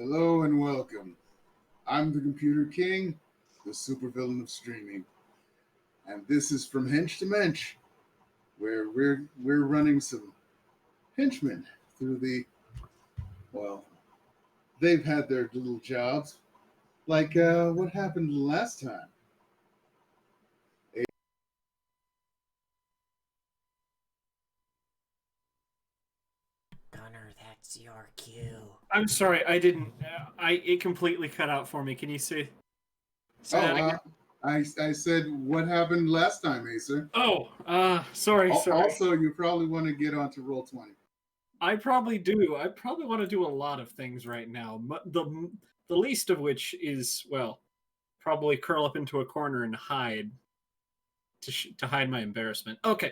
Hello and welcome. I'm the Computer King, the supervillain of streaming, and this is from Hench to Mensch, where we're running some henchmen through the well, they've had their little jobs, like what happened last time. Gunner, that's your cue. I'm sorry, I didn't. It completely cut out for me. Can you say that again? I said what happened last time, Acer. Sorry. Also, you probably want to get onto roll 20. I probably do. I probably want to do a lot of things right now. The least of which is, well, probably curl up into a corner and hide to hide my embarrassment. Okay.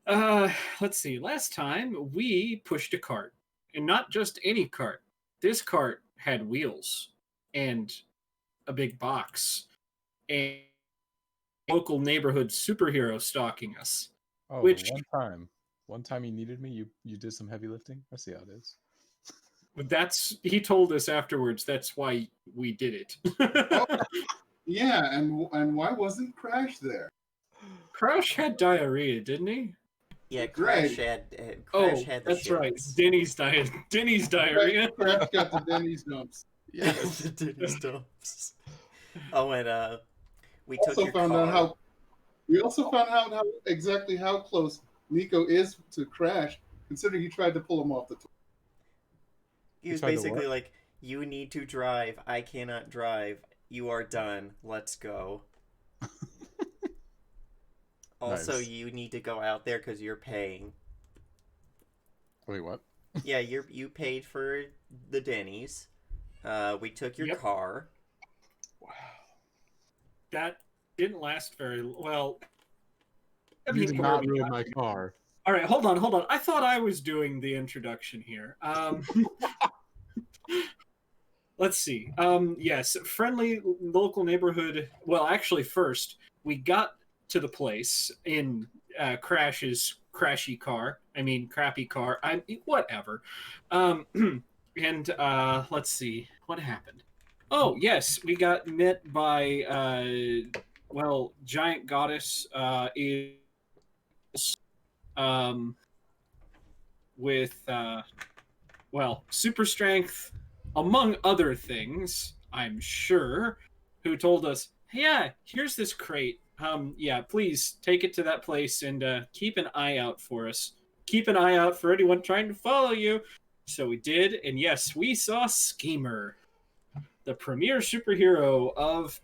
Let's see. Last time we pushed a cart, and not just any cart. This cart had wheels and a big box and a local neighborhood superhero stalking us. Oh, Which one time you needed me, you did some heavy lifting. I see how it is. he told us afterwards that's why we did it. Yeah, and why wasn't Crash there? Crash had diarrhea, didn't he? Yeah, Right. Crash had the That's shits. right. Denny's diarrhea. Crash got the Denny's dumps. Yes. Denny's dumps. Oh, and we took Also your found car. out how we also found out how close Nico is to Crash, considering he tried to pull him off the tour. He was tried to basically what? like, "You need to drive. I cannot drive. You are done. Let's go." Also, Nice. you need to go out there because you're paying. Wait, what? Yeah, you paid for the Denny's. We took your Yep. car. Wow. That didn't last very well. You did not ruin my car. All right, hold on. I thought I was doing the introduction here. Let's see. Yes, friendly local neighborhood. Well, actually, first we got to the place in Crash's crashy car. I mean, crappy car. Whatever. And let's see what happened. Oh yes, we got met by giant goddess is um with super strength, among other things, I'm sure, who told us, yeah, here's this crate. Yeah, please take it to that place and keep an eye out for us. Keep an eye out for anyone trying to follow you. So we did, and yes, we saw Schemer, the premier superhero of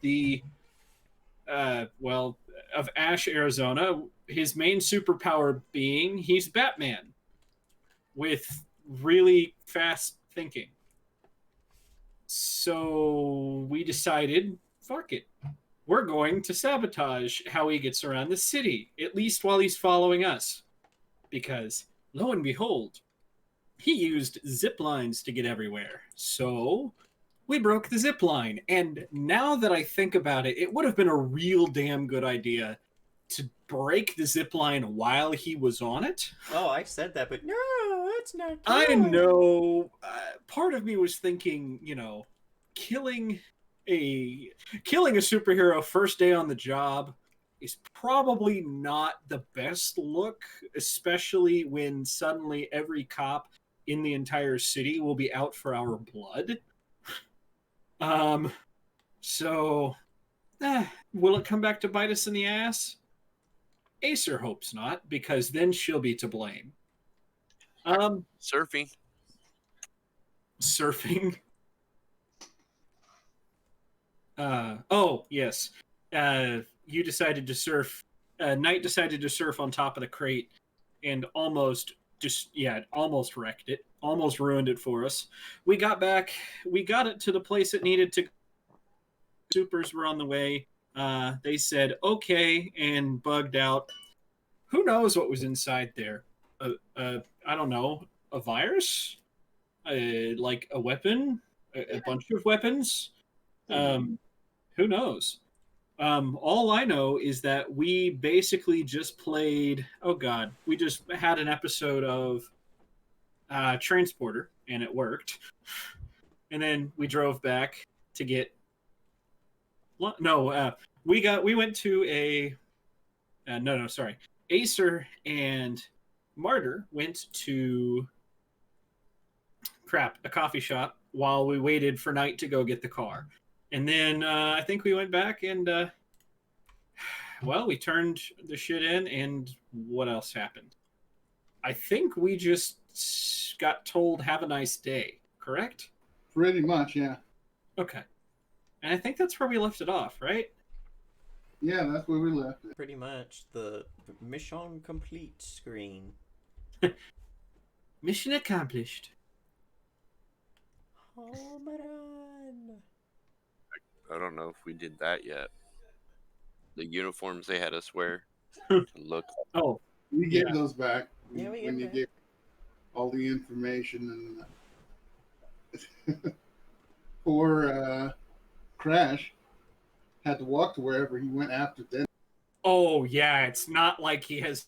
of Ash, Arizona. His main superpower being he's Batman with really fast thinking. So we decided, fuck it. We're going to sabotage how he gets around the city, at least while he's following us. Because, lo and behold, he used zip lines to get everywhere. So we broke the zip line. And now that I think about it, it would have been a real damn good idea to break the zip line while he was on it. Oh, I said that, but no, that's not good. I know. Part of me was thinking, killing a superhero first day on the job is probably not the best look, especially when suddenly every cop in the entire city will be out for our blood. So, will it come back to bite us in the ass? Acer hopes not, because then she'll be to blame. Surfing. Oh yes. You decided to surf. Knight decided to surf on top of the crate, and almost wrecked it. Almost ruined it for us. We got back. We got it to the place it needed to. Supers were on the way. They said okay and bugged out. Who knows what was inside there? I don't know. A virus? Like a weapon? A bunch of weapons? Who knows? All I know is that we basically just played. Oh God, we just had an episode of Transporter, and it worked. and then we drove back to get. No, we went to a. No, sorry. Acer and Martyr went to a coffee shop while we waited for Night to go get the car, and then I think we went back and well, we turned the shit in, and what else happened? I think we just got told "Have a nice day." Correct? Pretty much, yeah. Okay, and I think that's where we left it off, right? Yeah, that's where we left it. Pretty much the mission complete screen. Mission accomplished. Home run. I don't know if we did that yet. The uniforms they had us wear. Look. Oh, We gave Yeah. those back Yeah, we when gave you back. gave all the information and poor Crash had to walk to wherever he went after dinner. oh yeah. It's not like he has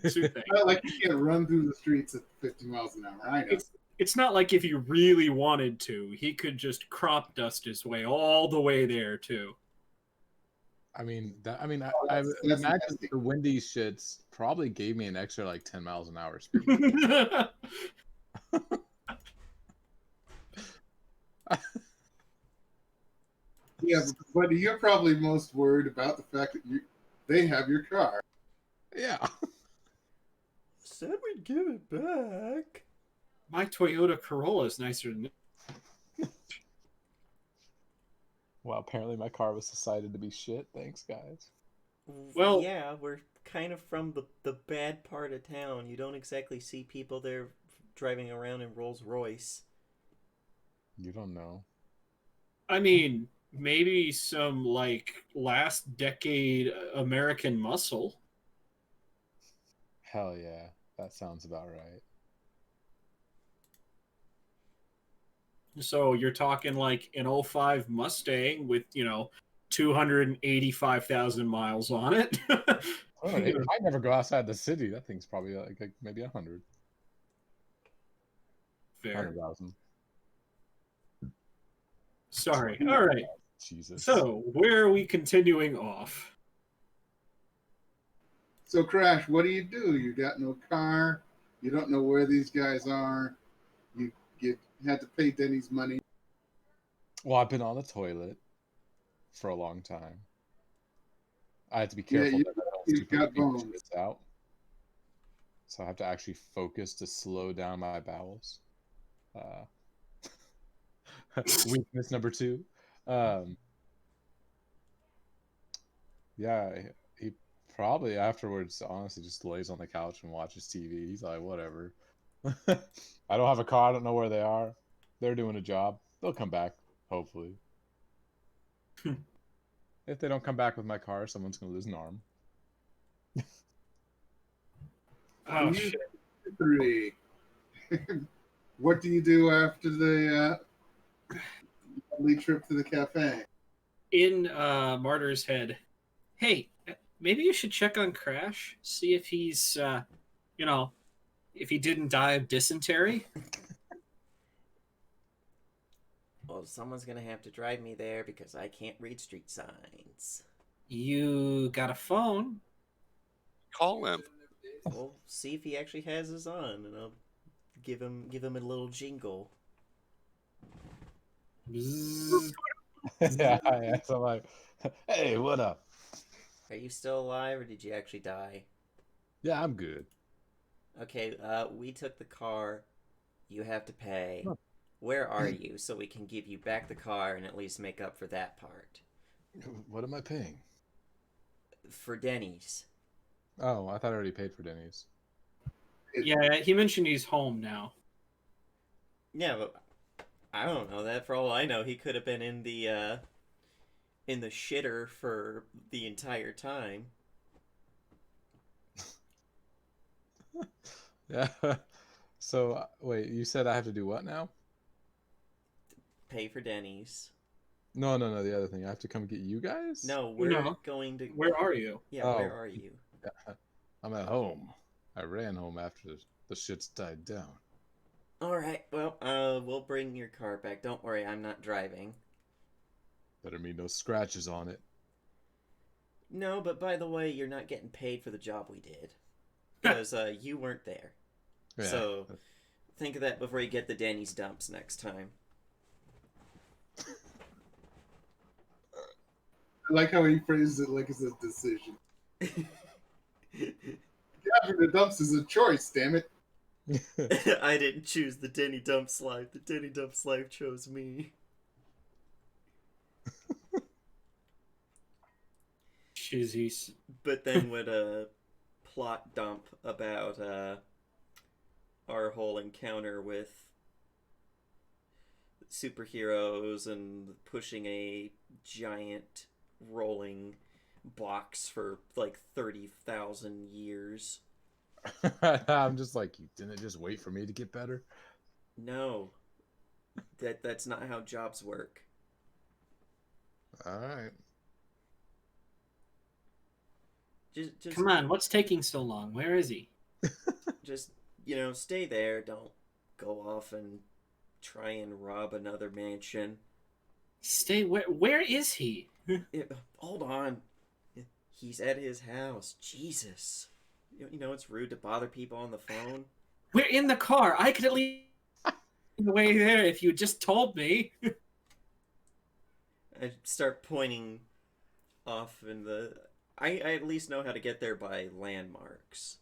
suit thing. Not like you can't run through the streets at 50 miles an hour. I know. It's not like if he really wanted to, he could just crop dust his way all the way there too. I mean, I that's imagine nasty. the windy shits probably gave me an extra like 10 miles an hour speed. Yeah, but you're probably most worried about the fact that they have your car. Yeah. Said we'd give it back. My Toyota Corolla is nicer than Well, apparently my car was decided to be shit. Thanks, guys. Well- yeah, we're kind of from the bad part of town. You don't exactly see people there driving around in Rolls Royce. You don't know. I mean, maybe some like last decade American muscle. Hell yeah. That sounds about right. So you're talking like an '05 Mustang with, 285,000 miles on it. Oh, it might never go outside the city. That thing's probably like maybe 100. Fair. 100,000. Sorry. All right. Jesus. So where are we continuing off? So, Crash, what do? You got no car. You don't know where these guys are. You had to pay Denny's money. Well, I've been on the toilet for a long time. I have to be Yeah, careful you- that I don't you've stupidly got leak bones. shits out. So I have to actually focus to slow down my bowels. Weakness number 2. Yeah, he probably afterwards honestly just lays on the couch and watches TV. He's like, whatever. I don't have a car. I don't know where they are. They're doing a job. They'll come back, hopefully. If they don't come back with my car, someone's going to lose an arm. Oh shit. 3. What do you do after the lead trip to the cafe? In Martyr's head, hey, maybe you should check on Crash, see if he's, if he didn't die of dysentery. Well, someone's gonna have to drive me there because I can't read street signs. You got a phone? Call him. We'll see if he actually has his on, and I'll give him a little jingle. Bzzz. Yeah. So I'm like, hey, what up? Are you still alive, or did you actually die? Yeah, I'm good. Okay, we took the car. You have to pay. Oh. Where are you, so we can give you back the car and at least make up for that part? What am I paying? For Denny's. Oh, I thought I already paid for Denny's. Yeah, he mentioned he's home now. Yeah, but I don't know that. For all I know, he could have been in the shitter for the entire time. Yeah. So, wait, you said I have to do what now? Pay for Denny's. No, the other thing. I have to come get you guys? No, we're No. going to. Where are you? Yeah, Oh. where are you? I'm at home. I ran home after the shits died down. All right. Well, we'll bring your car back. Don't worry, I'm not driving. Better mean no scratches on it. No, but by the way, you're not getting paid for the job we did because you weren't there. Yeah. So think of that before you get the Danny's dumps next time. I like how he phrases it like it's a decision. Gathering the dumps is a choice, damn it. I didn't choose the Denny Dumps life. The Denny Dumps life chose me. Shizzies. But then would plot dump about our whole encounter with superheroes and pushing a giant rolling box for like 30,000 years. I'm just like, you didn't just wait for me to get better? No. That's not how jobs work. Alright. Just Come on, what's taking so long? Where is he? just stay there. Don't go off and try and rob another mansion. Stay where is he? Hold on. He's at his house. Jesus. You know it's rude to bother people on the phone. We're in the car. I could at least the way there if you just told me. I start pointing off in the. I at least know how to get there by landmarks.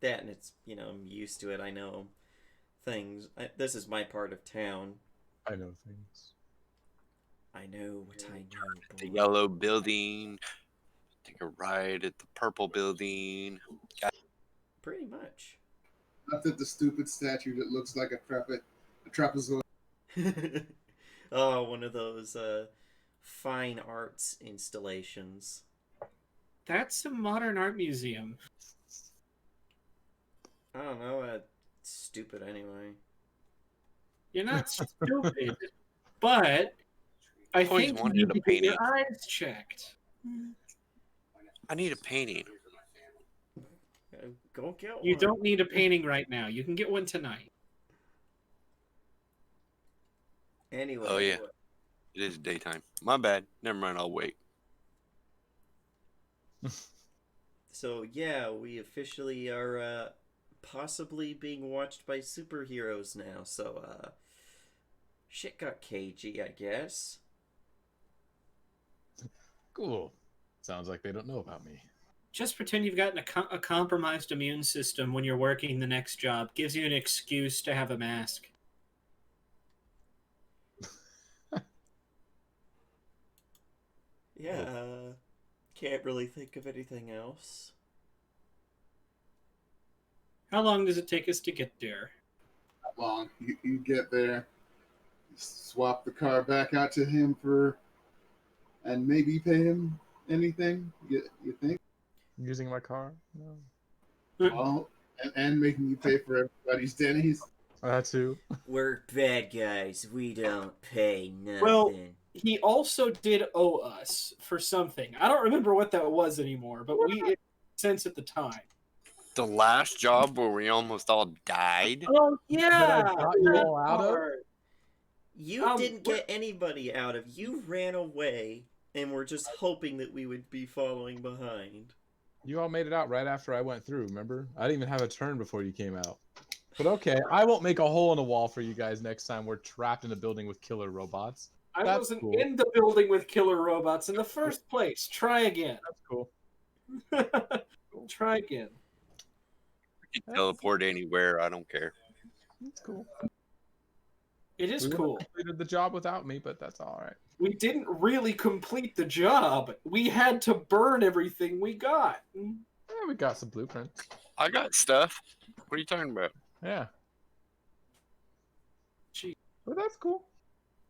That and it's I'm used to it. I know things. This is my part of town. I know things. I know what I know. The Boy. yellow building. Take a ride at the purple building. Pretty much. Not that the stupid statue that looks like a trapezoid. Oh, one of those fine arts installations. That's a modern art museum. I don't know. Stupid anyway. You're not stupid, but I Always think you wanted need a to get painting. your eyes checked. I need a painting. Go get one. You don't need a painting right now. You can get one tonight. Anyway. Oh, yeah. It is daytime. My bad. Never mind. I'll wait. So yeah, we officially are possibly being watched by superheroes now. So shit got cagey, I guess. Cool. Sounds like they don't know about me. Just pretend you've gotten a compromised immune system when you're working the next job. Gives you an excuse to have a mask. Yeah, can't really think of anything else. How long does it take us to get there? Not long. You get there, you swap the car back out to him and maybe pay him anything. You think? Using my car? No. Well, and making you pay for everybody's Denny's. That too. We're bad guys. We don't pay nothing. Well, he also did owe us for something. I don't remember what that was anymore, but it made sense at the time. The last job where we almost all died. Oh yeah, That I got you all out of? You didn't get anybody out of. You ran away and were just hoping that we would be following behind. You all made it out right after I went through, remember? I didn't even have a turn before you came out. But okay, I won't make a hole in a wall for you guys next time we're trapped in a building with killer robots. I That's wasn't cool. in the building with killer robots in the first place. Try again. That's cool. Try again. We can teleport anywhere. I don't care. That's cool. It is We cool. completed the job without me, but that's all right. We didn't really complete the job. We had to burn everything we got. Yeah, we got some blueprints. I got stuff. What are you talking about? Yeah. Gee. But that's cool.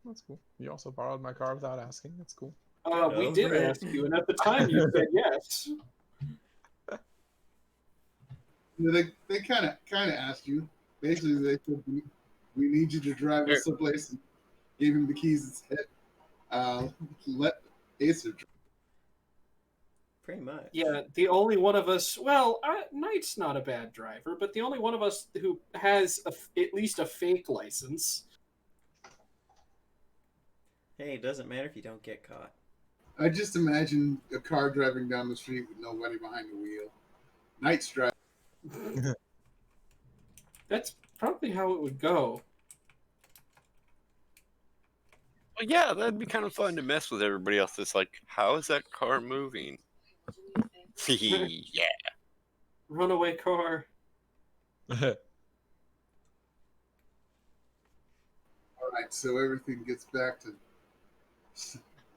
That's cool. You also borrowed my car without asking. That's cool. We did right. ask you, and at the time you said yes. They kind of asked you. Basically, they said we need you to drive us someplace. And gave him the keys and said, "Let Acer drive." pretty much. Yeah, the only one of us. Well, Knight's not a bad driver, but the only one of us who has at least a fake license. Hey, it doesn't matter if you don't get caught. I just imagine a car driving down the street with nobody behind the wheel. Night's driving. That's probably how it would go. Well, yeah, that'd be kind of fun to mess with everybody else. It's like, how is that car moving? Yeah. Runaway car. All right, so everything gets back to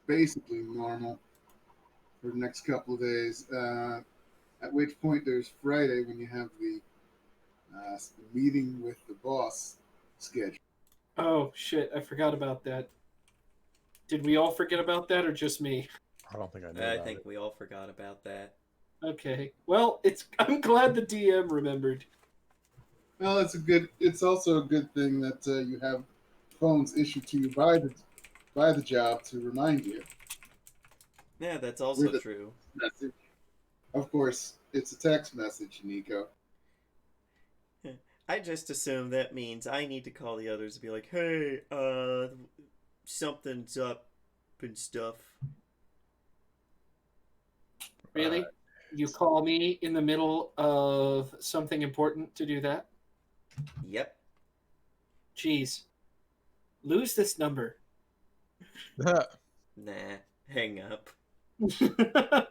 basically normal for the next couple of days. At which point there's Friday when you have the meeting with the boss scheduled. Oh shit! I forgot about that. Did we all forget about that, or just me? I don't think I know I about think it. we all forgot about that. Okay. Well, I'm glad the DM remembered. Well, it's also a good thing that you have phones issued to you by the job to remind you. Yeah, that's also With a true. message. Of course, it's a text message, Nico. I just assume that means I need to call the others and be like, hey, something's up and stuff. Really? You call me in the middle of something important to do that? Yep. Jeez. Lose this number. Nah, hang up. Motherfucker.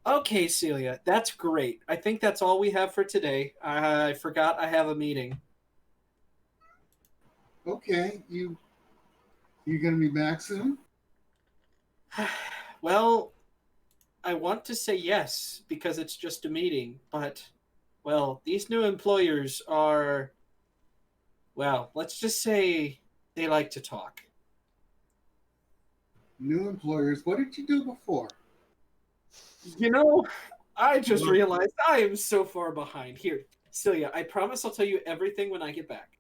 Okay, Celia, that's great. I think that's all we have for today. I forgot I have a meeting. Okay, you gonna be back soon? Well, I want to say yes because it's just a meeting, but well, these new employers are well, let's just say they like to talk. New employers. What did you do before? You know, I just realized I am so far behind. Here, Celia, I promise I'll tell you everything when I get back.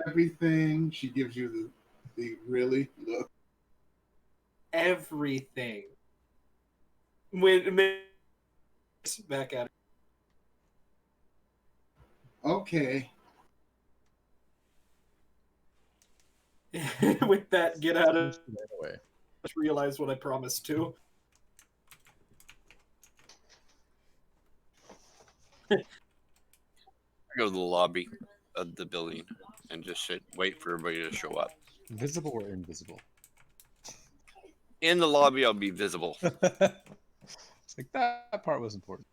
Everything. She gives you the really look. Everything. Back at Okay. it. With that, get out of. Anyway, Just realize what I promised to. I go to the lobby of the building and just wait for everybody to show up. visible or invisible? In the lobby, I'll be visible. It's like that part was important.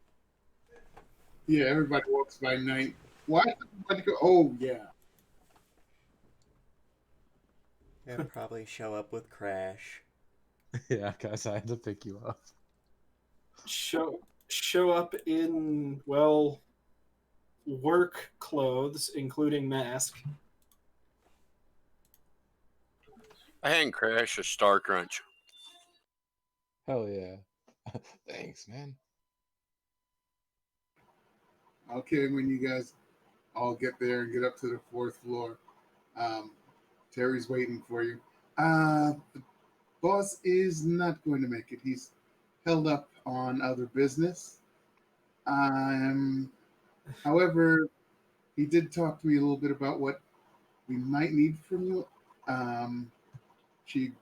Yeah, everybody walks by night. Why does everybody go? Oh yeah. They'll probably show up with Crash. Yeah, guys, I had to pick you up. Show up in well work clothes, including mask. I hadn't crashed a Star Crunch. Hell yeah. Thanks, man. Okay, when you guys all get there and get up to the fourth floor, Terry's waiting for you. The boss is not going to make it. He's held up on other business. However, he did talk to me a little bit about what we might need from you. She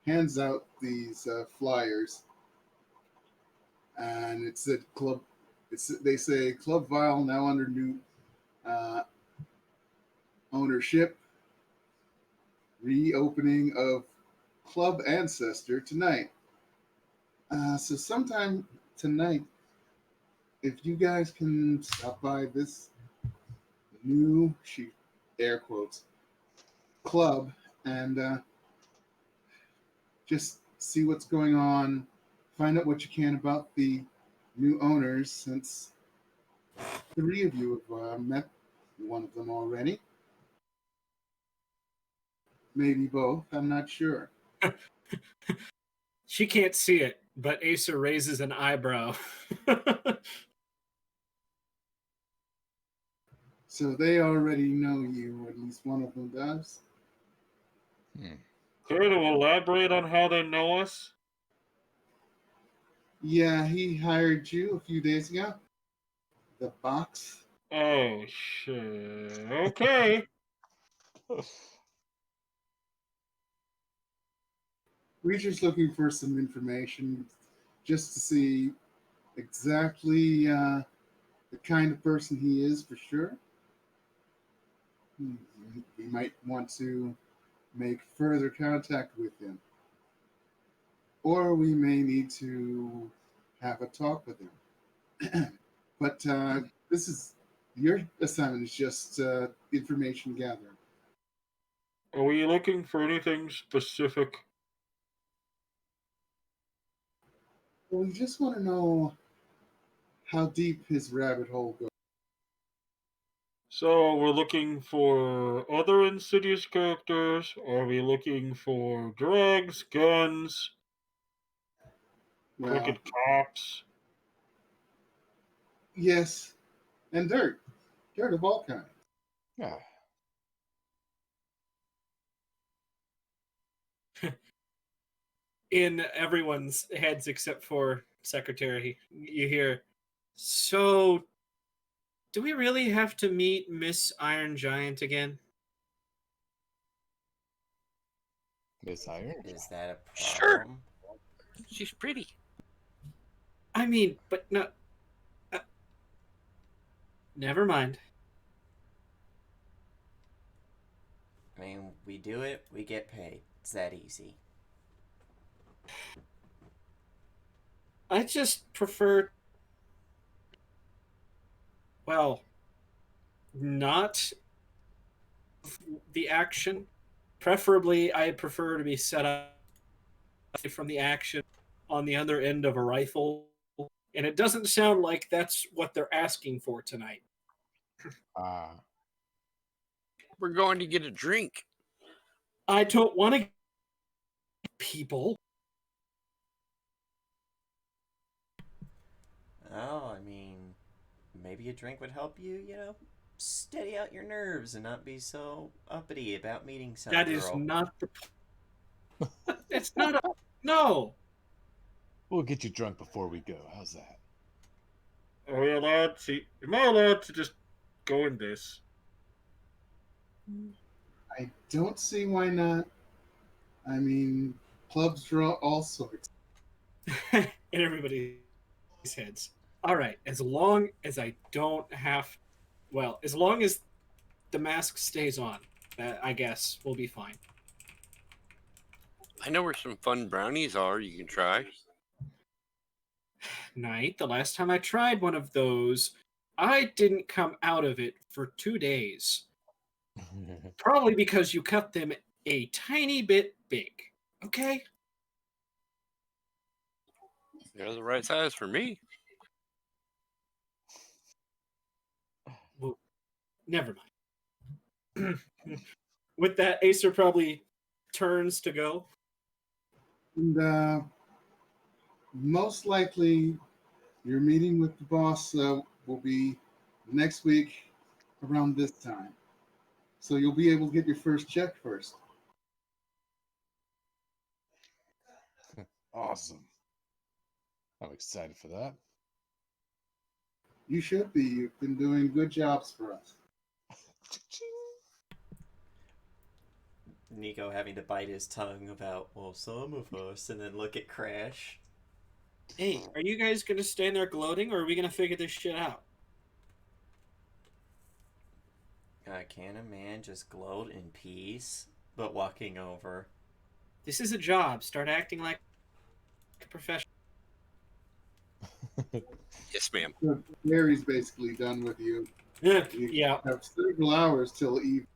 hands out these flyers, and it said club. They say Club Vile now under new uh, ownership. Reopening of Club Ancestor tonight. So sometime tonight, if you guys can stop by this new, she air quotes, club and just see what's going on, find out what you can about the new owners, since three of you have met one of them already. Maybe both, I'm not sure. She can't see it, but Asa raises an eyebrow. So they already know you, or at least one of them does. Care to elaborate on how they know us? Yeah, he hired you a few days ago. The box. Oh shit. Okay. We're just looking for some information just to see exactly the kind of person he is for sure. We might want to make further contact with him, or we may need to have a talk with him. But this is your assignment is just information gathering. Are we looking for anything specific? We just want to know how deep his rabbit hole goes. So we're looking for other Insidious characters? Are we looking for drugs, guns, Well, crooked cops? yes, and dirt of all kinds. Yeah. In everyone's heads except for Secretary, you hear, so do we really have to meet Miss Iron Giant again? Miss Iron. Is that a Sure. problem? She's pretty. I mean, but no. Uh, Never mind. I mean, we do it, we get paid. It's that easy. I just prefer, well, not the action. Preferably, I prefer to be set up from the action on the other end of a rifle. And it doesn't sound like that's what they're asking for tonight. Ah. We're going to get a drink. I don't want to people. Oh, I mean, maybe a drink would help you, steady out your nerves and not be so uppity about meeting some That girl. is not the. It's not a. No. We'll get you drunk before we go. How's that? Are we allowed to? Am I allowed to just go in this? I don't see why not. I mean, clubs draw all sorts. In everybody's heads. All right. As long as I don't have. Well, as long as the mask stays on, I guess we'll be fine. I know where some fun brownies are you can try. Night. The last time I tried one of those, I didn't come out of it for 2 days. Probably because you cut them a tiny bit big. Okay? They're the right size for me. Well, never mind. With that, Acer probably turns to go. And most likely, your meeting with the boss will be next week around this time. So you'll be able to get your first check first. Awesome. I'm excited for that. You should be. You've been doing good jobs for us. Nico having to bite his tongue about, well, some of us, and then look at Crash. Hey, are you guys going to stand there gloating, or are we going to figure this shit out? Can a man just gloat in peace? But walking over. This is a job. Start acting like a professional. Yes, ma'am. So Gary's basically done with you. You Yeah. have several hours till evening.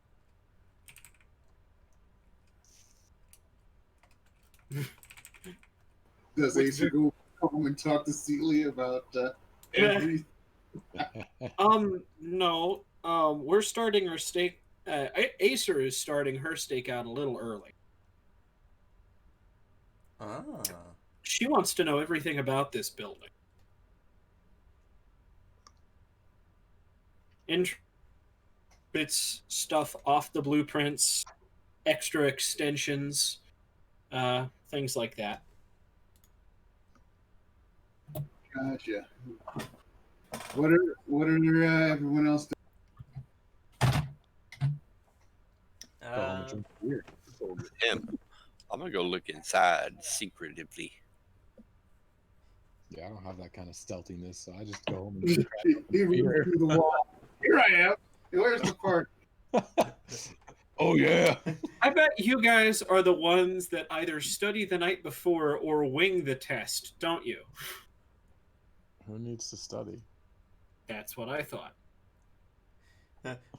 Does Acer go home and talk to Celia about everything? No. We're starting our stake. Acer is starting her stakeout a little early. Ah. She wants to know everything about this building. It's stuff off the blueprints, extra extensions, things like that. Gotcha. What are everyone else Go home and drink beer. Told him, I'm gonna go look inside secretively. Yeah, I don't have that kind of stealthiness, so I just go home and crack doing? open He a runs beer. through the wall. Here I am. Where's the park? Oh yeah. I bet you guys are the ones that either study the night before or wing the test, don't you? Who needs to study? That's what I thought.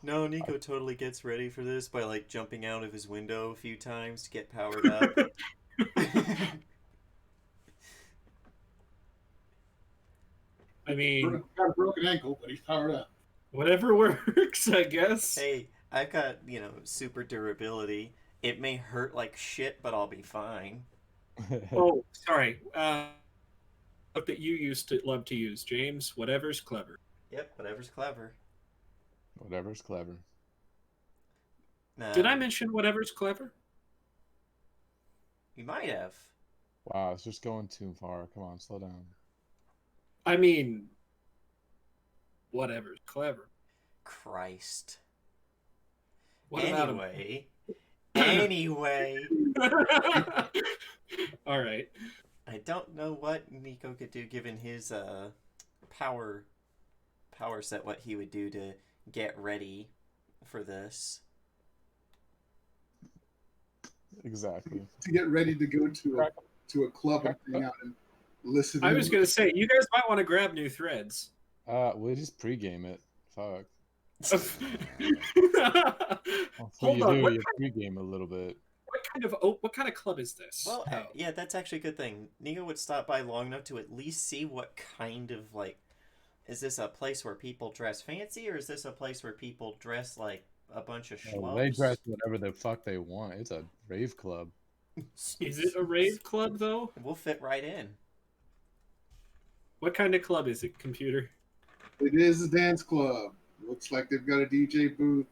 No, Nico totally gets ready for this by like jumping out of his window a few times to get powered up. I mean, Got a broken ankle, but he's powered up. whatever works, I guess. Hey, I've got, super durability. It may hurt like shit, but I'll be fine. Oh, sorry. Look that you used to love to use, James. Whatever's clever. Yep, whatever's clever. Whatever's clever. Did I mention whatever's clever? You might have. Wow, it's just going too far. Come on, slow down. I mean, whatever's clever. Christ. What about him? Anyway. All right. I don't know what Nico could do given his power set, what he would do to get ready for this. Exactly. To get ready to go to a club and hang out and listen. I was going to say, you guys might want to grab new threads. We'll just pregame it. Fuck. Hold You on. do. You pregame a little bit. What kind of club is this? Well, yeah, that's actually a good thing. Nico would stop by long enough to at least see what kind of, is this a place where people dress fancy, or is this a place where people dress like a bunch of schlubs? They dress whatever the fuck they want. It's a rave club. Is it a rave club, though? We'll fit right in. What kind of club is it, computer? It is a dance club. Looks like they've got a DJ booth.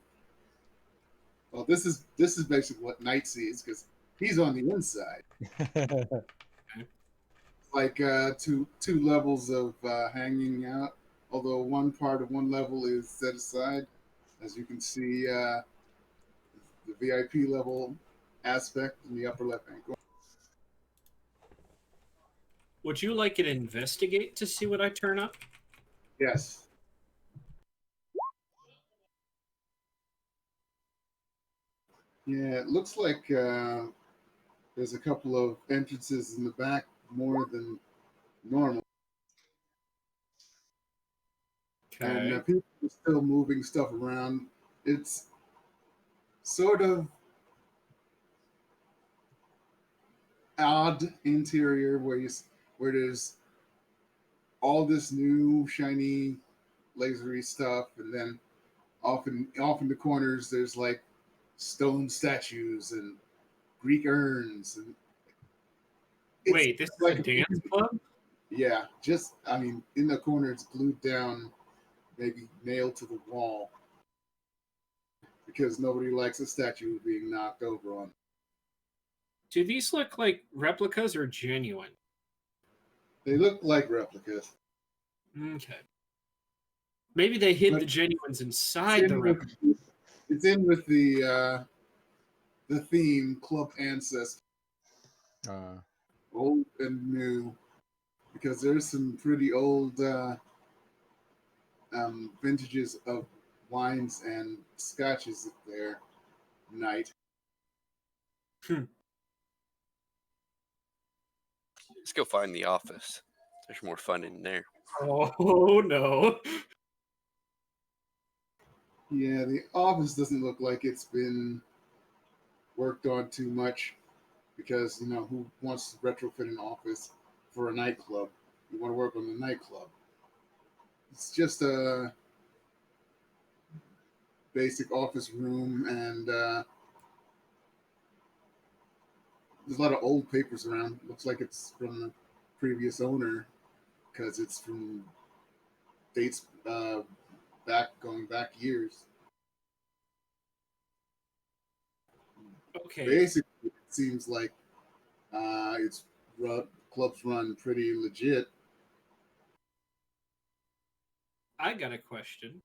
Well, this is basically what Knight sees because he's on the inside. Like two levels of hanging out. Although one part of one level is set aside, as you can see, the VIP level aspect in the upper left hand corner. Would you like an investigate to see what I turn up? Yes. Yeah, it looks like there's a couple of entrances in the back more than normal. Okay. And people are still moving stuff around. It's sort of odd interior where there's all this new shiny lasery stuff, and then off in the corners there's like stone statues and Greek urns, and Wait, this is like a dance club? Yeah, in the corner it's glued down, maybe nailed to the wall, because nobody likes a statue being knocked over on. Do these look like replicas or genuine? They look like replicas. Okay. Maybe they hid But the genuines inside the replica. It's in with the theme Club Ancestor, old and new, because there's some pretty old vintages of wines and scotches there. Night. Let's go find the office. There's more fun in there. Oh no. Yeah, the office doesn't look like it's been worked on too much, because who wants to retrofit an office for a nightclub? You want to work on the nightclub. It's just a basic office room, and there's a lot of old papers around. Looks like it's from the previous owner, because it's from dates going back years. Okay. Basically, it seems like clubs run pretty legit. I got a question.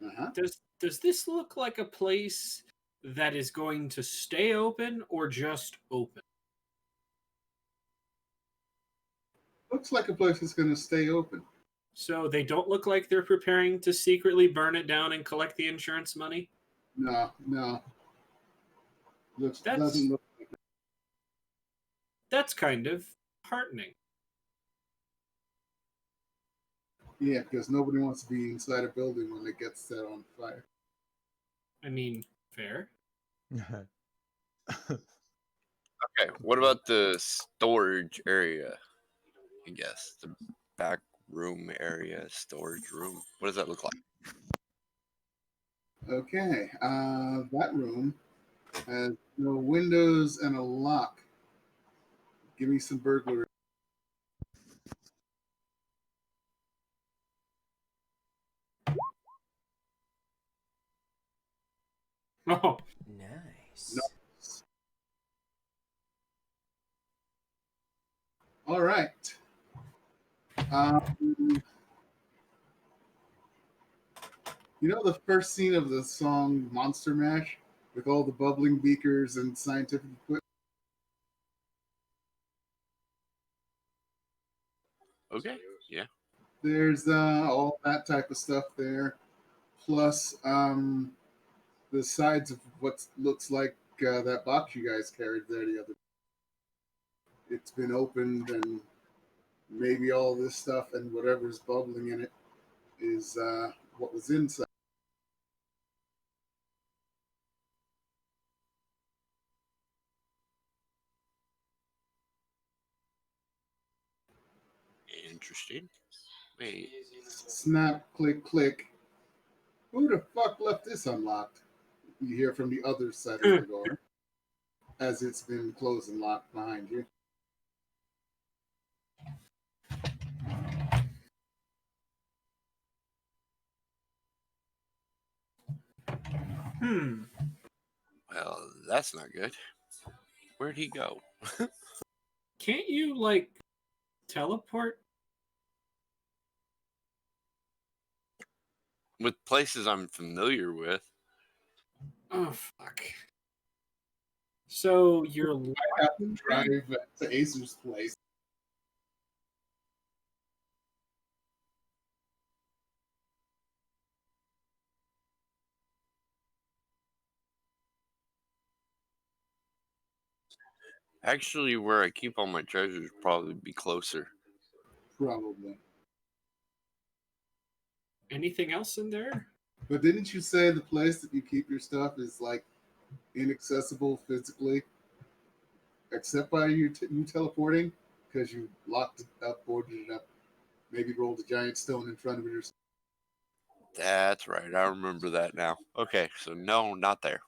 Uh-huh. Does this look like a place that is going to stay open or just open? Looks like a place that's going to stay open. So they don't look like they're preparing to secretly burn it down and collect the insurance money? No. That's Doesn't look. that's kind of heartening. Yeah, because nobody wants to be inside a building when it gets set on fire. I mean, fair. Okay, what about the storage area? I guess the back room area, storage room. What does that look like? Okay, that room has no windows and a lock. Give me some burglary. Oh, Nice. No. All right. You know the first scene of the song Monster Mash with all the bubbling beakers and scientific equipment? Okay, yeah. There's all that type of stuff there, plus the sides of what looks like that box you guys carried there the other. It's been opened, and maybe all this stuff and whatever's bubbling in it is what was inside. Interesting. Wait, Snap, click, click. Who the fuck left this unlocked? You hear from the other side of the door as it's been closed and locked behind you. well, that's not good. Where'd he go? can't you like teleport? With places I'm familiar with. Oh fuck. So you're I have to drive to Acer's place. Actually, where I keep all my treasures would probably be closer. Probably. anything else in there? But didn't you say the place that you keep your stuff is like inaccessible physically, except by you teleporting? Because you locked it up, boarded it up, maybe rolled a giant stone in front of it or something. That's right. I remember that now. Okay, so no, not there.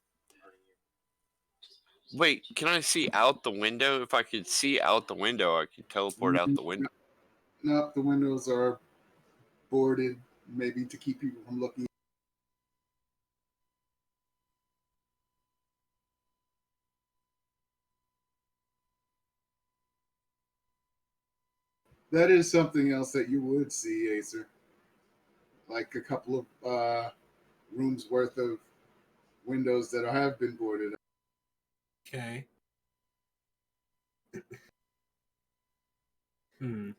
Wait, can I see out the window? If I could see out the window, I could teleport out the window. No, the windows are boarded, maybe to keep people from looking. That is something else that you would see, Acer. Like a couple of rooms worth of windows that have been boarded up. Okay. Hmm.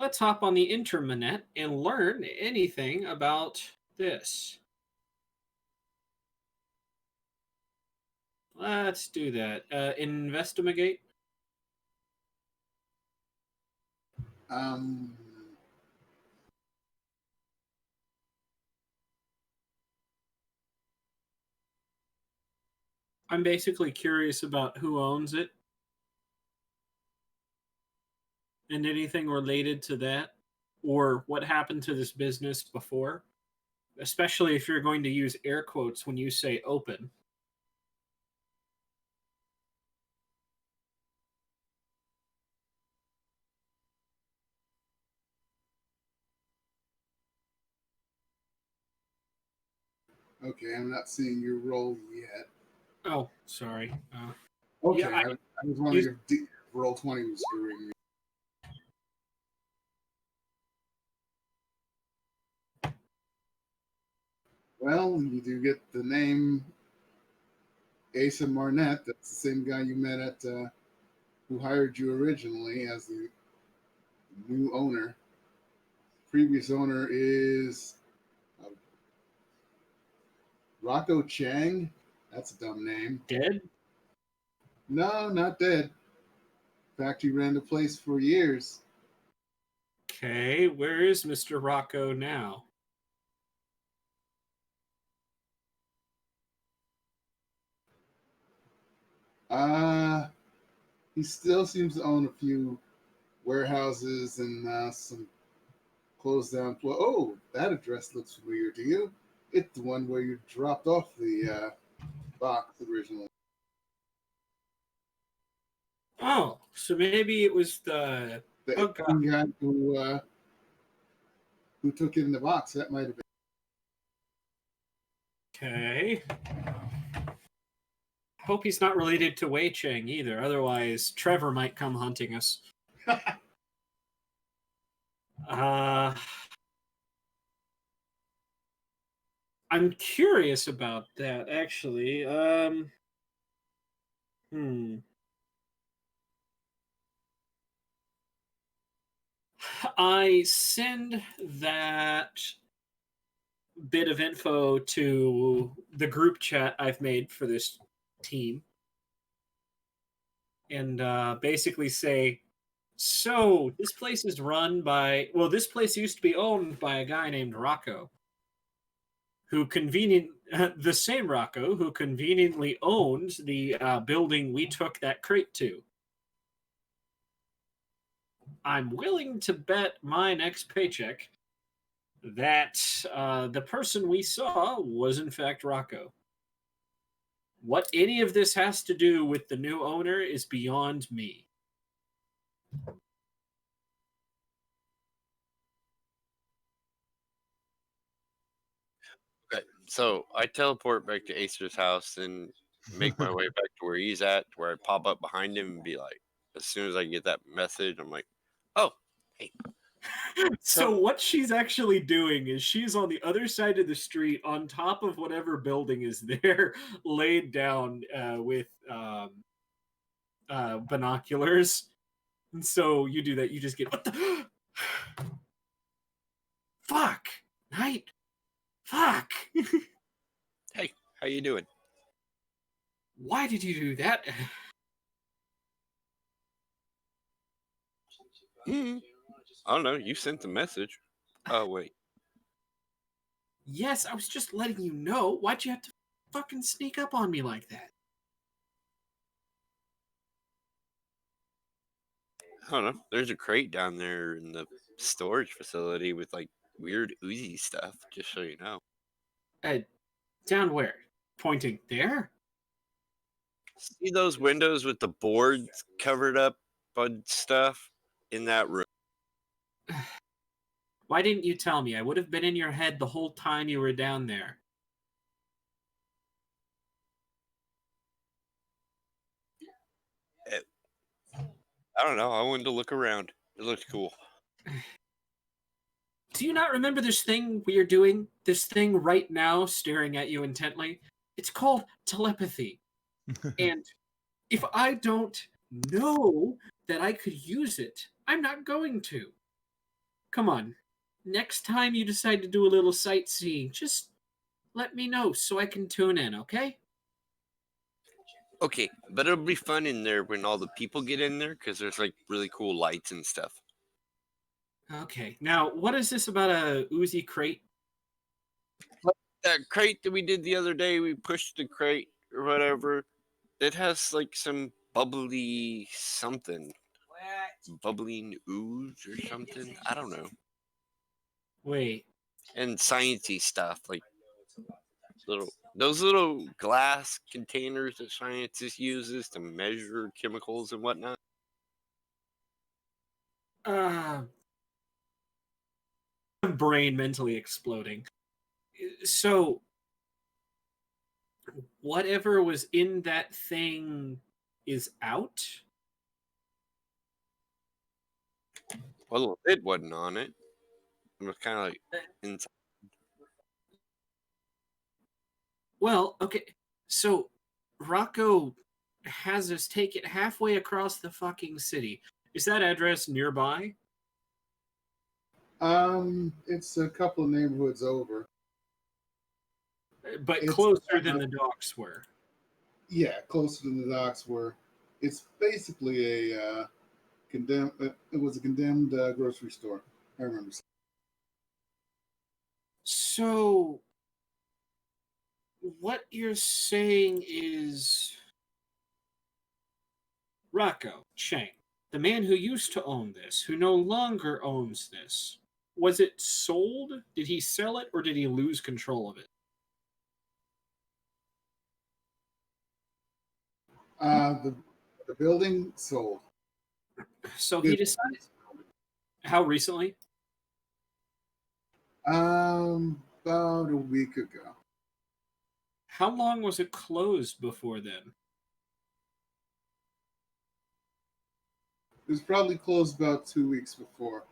Let's hop on the internet and learn anything about this. Let's do that. Investigate. Um, I'm basically curious about who owns it and anything related to that, or what happened to this business before, especially if you're going to use air quotes when you say open. okay, I'm not seeing your roll yet. Oh, sorry. Okay, Yeah, I was wondering if roll 20 was screwing me. Well, you do get the name Asa Marnett. That's the same guy you met at who hired you originally as the new owner. Previous owner is uh, Rocco Chang. That's a dumb name. Dead? No, not dead. In fact, he ran the place for years. Okay, where is Mr. Rocco now? Uh, he still seems to own a few warehouses and some closed down. Oh, that address looks familiar to you. It's the one where you dropped off the box originally. Oh, so maybe it was the The oh god. Asian guy who took it in the box. That might have Okay. Hope he's not related to Wei Cheng either. Otherwise, Trevor might come hunting us. been. I'm curious about that actually. Hmm. I send that bit of info to the group chat I've made for this team and basically say, so this place is run by, well, this place used to be owned by a guy named Rocco, who the same Rocco who conveniently owned the building we took that crate to. I'm willing to bet my next paycheck that the person we saw was in fact Rocco. What any of this has to do with the new owner is beyond me. Okay, so I teleport back to Acer's house and make my way back to where he's at, where I pop up behind him and be like, as soon as I get that message, I'm like, oh, hey. So what she's actually doing is she's on the other side of the street on top of whatever building is there, laid down with binoculars. And so you do that, you just get, what the? Fuck! Night! Fuck! Hey, how you doing? Why did you do that? I don't know. You sent the message. Oh, wait. Yes, I was just letting you know. Why'd you have to fucking sneak up on me like that? I don't know. There's a crate down there in the storage facility with like weird oozy stuff, just so you know. Down where? Pointing there? See those windows with the boards covered up on stuff in that room? Why didn't you tell me? I would have been in your head the whole time you were down there. I don't know. I wanted to look around. It looked cool. Do you not remember this thing we are doing? This thing right now staring at you intently? It's called telepathy. And if I don't know that I could use it, I'm not going to. Come on. Next time you decide to do a little sightseeing, just let me know so I can tune in, okay? Okay, but it'll be fun in there when all the people get in there because there's like really cool lights and stuff. Okay. Now, what is this about a Uzi crate? That crate that we did the other day, we pushed the crate or whatever. It has like some bubbly something. Bubbling ooze or something. I don't know. Wait. And sciencey stuff like those little glass containers that scientists uses to measure chemicals and whatnot. Brain mentally exploding. So, whatever was in that thing is out? Well, the lid wasn't on it. It was kind of like inside. Well, okay. So Rocco has us take it halfway across the fucking city. Is that address nearby? It's a couple of neighborhoods over. But It's closer than the docks were. yeah, closer than the docks were. It's basically a condemned. It was a condemned grocery store. I remember. So what you're saying is Rocco Chang, the man who used to own this, who no longer owns this. Was it sold? Did he sell it or did he lose control of it? The building sold. So he decided. How recently? About a week ago. How long was it closed before then? It was probably closed about 2 weeks before.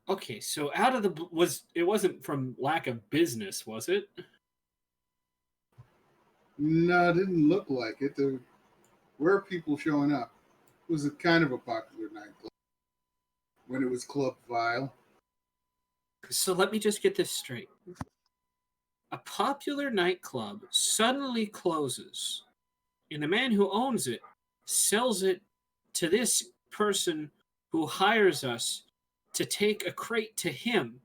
Okay, so out of the was it wasn't from lack of business, was it? No, it didn't look like it. There were people showing up. It was a kind of a popular nightclub when it was Club Vile. So let me just get this straight. A popular nightclub suddenly closes, and the man who owns it sells it to this person who hires us to take a crate to him,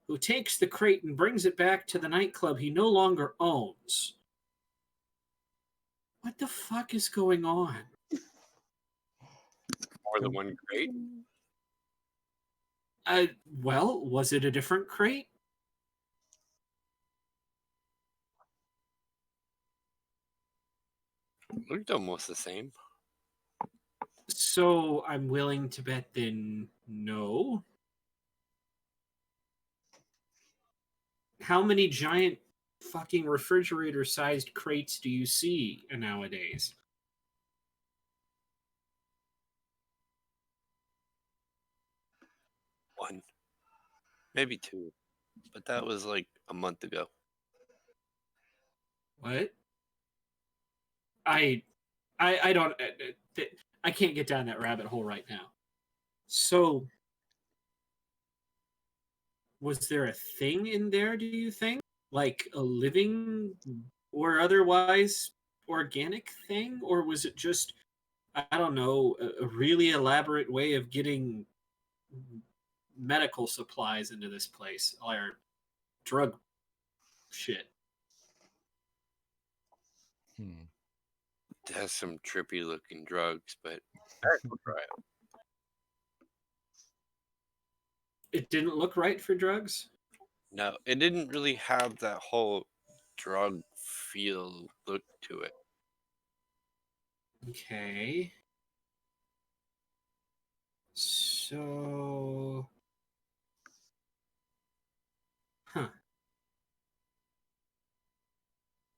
who takes the crate and brings it back to the nightclub he no longer owns. What the fuck is going on? More than one crate. Well, was it a different crate? Looked almost the same. So I'm willing to bet then no. How many giant fucking refrigerator sized crates do you see nowadays? One, maybe two, but that was like a month ago. What? I don't I can't get down that rabbit hole right now. So was there a thing in there, do you think? Like a living or otherwise organic thing? Or was it just, I don't know, a really elaborate way of getting medical supplies into this place or drug shit? Hmm. It has some trippy looking drugs, but we'll try it. It didn't look right for drugs? No, it didn't really have that whole drug feel look to it. Okay. So, huh.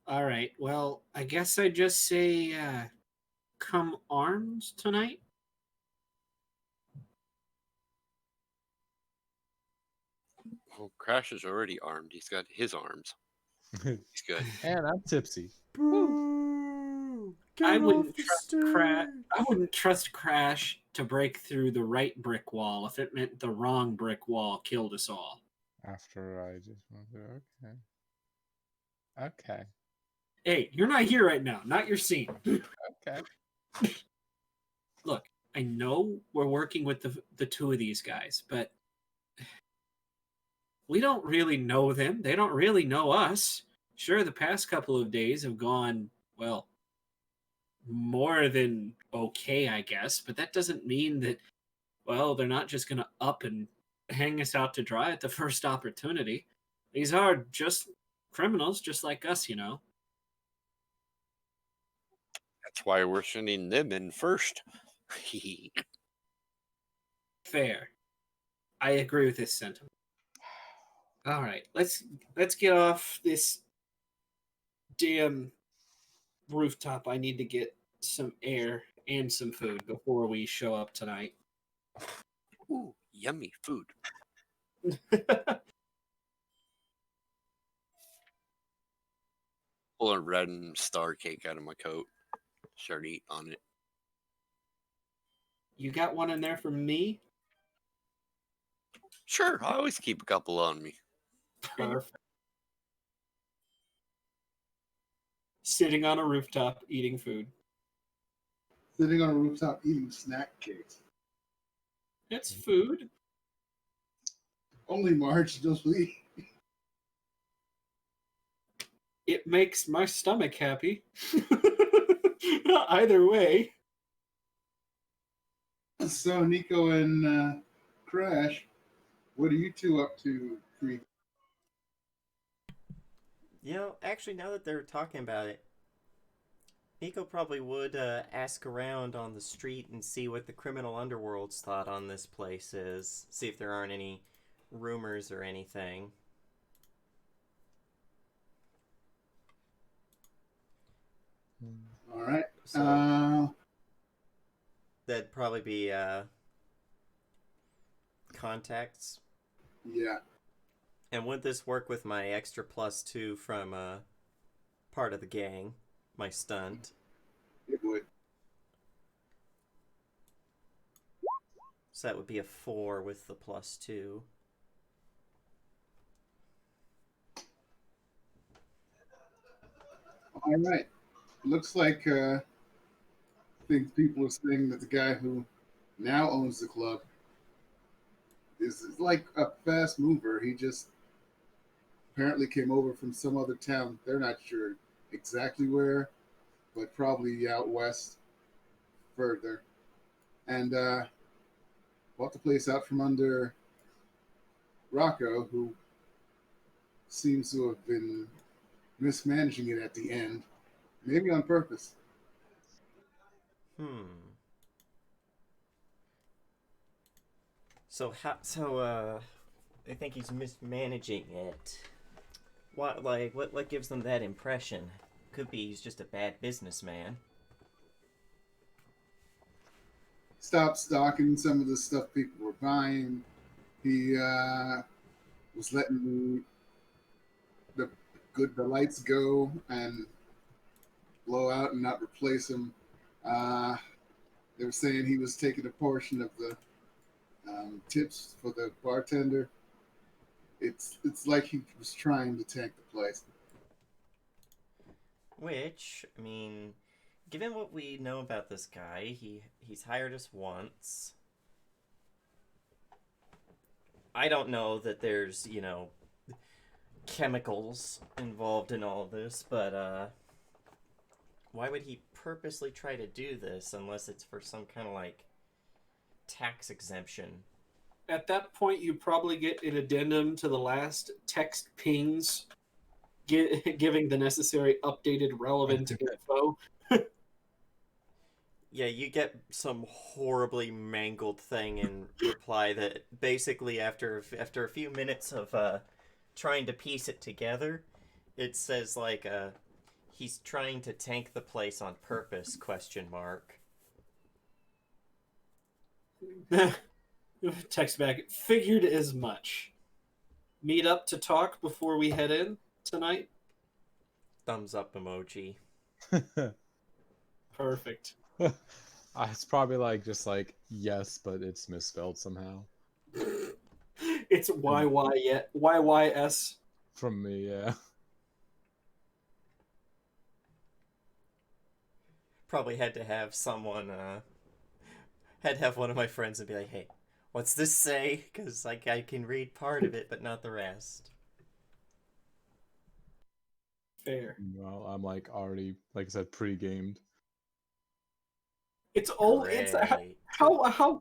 All right. Well, I guess I just say come armed tonight. Well, Crash is already armed. He's got his arms. He's good. And I'm tipsy. Boo! Get I him wouldn't off the trust stage! I wouldn't trust Crash to break through the right brick wall if it meant the wrong brick wall killed us all. After I just went through. Okay. Okay. Hey, you're not here right now. Not your scene. Okay. Look, I know we're working with the two of these guys, but we don't really know them. They don't really know us. Sure, the past couple of days have gone, well, more than okay, I guess, but that doesn't mean that, well, they're not just going to up and hang us out to dry at the first opportunity. These are just criminals, just like us, you know. That's why we're sending them in first. Fair. I agree with this sentiment. All right, let's get off this damn rooftop. I need to get some air and some food before we show up tonight. Ooh, yummy food. pull a red and star cake out of my coat. Start eating on it. You got one in there for me? Sure, I always keep a couple on me. Perfect. Sitting on a rooftop eating food. Sitting on a rooftop eating snack cakes. It's food. Only March does we. It makes my stomach happy. Either way. So Nico and Crash, what are you two up to? You know, actually, now that they're talking about it, Nico probably would ask around on the street and see what the criminal underworld's thought on this place is. See if there aren't any rumors or anything. All right. So that'd probably be contacts. Yeah. And would this work with my extra +2 from part of the gang, my stunt? It would. So that would be a 4 with the +2. All right. Looks like I think people are saying that the guy who now owns the club is like a fast mover. He just apparently came over from some other town. They're not sure exactly where, but probably out west further. And bought the place out from under Rocco, who seems to have been mismanaging it at the end, maybe on purpose. So I think he's mismanaging it. What gives them that impression? Could be he's just a bad businessman. Stopped stocking some of the stuff people were buying. He was letting the lights go and blow out and not replace them. They were saying he was taking a portion of the tips for the bartender. It's like he was trying to tank the place. Which, I mean, given what we know about this guy, he's hired us once. I don't know that there's, chemicals involved in all of this, but why would he purposely try to do this unless it's for some kind of tax exemption? At that point, you probably get an addendum to the last text pings, giving the necessary updated relevant info. Yeah, you get some horribly mangled thing in reply that basically after a few minutes of trying to piece it together, it says he's trying to tank the place on purpose ? Text back, figured as much. Meet up to talk before we head in tonight? Thumbs up emoji. Perfect. It's probably just yes, but it's misspelled somehow. It's YYS. From me, yeah. Probably had to have someone, had to have one of my friends and be like, hey, what's this say? Because I can read part of it, but not the rest. Fair. Well, I'm already, like I said, pre-gamed. It's only how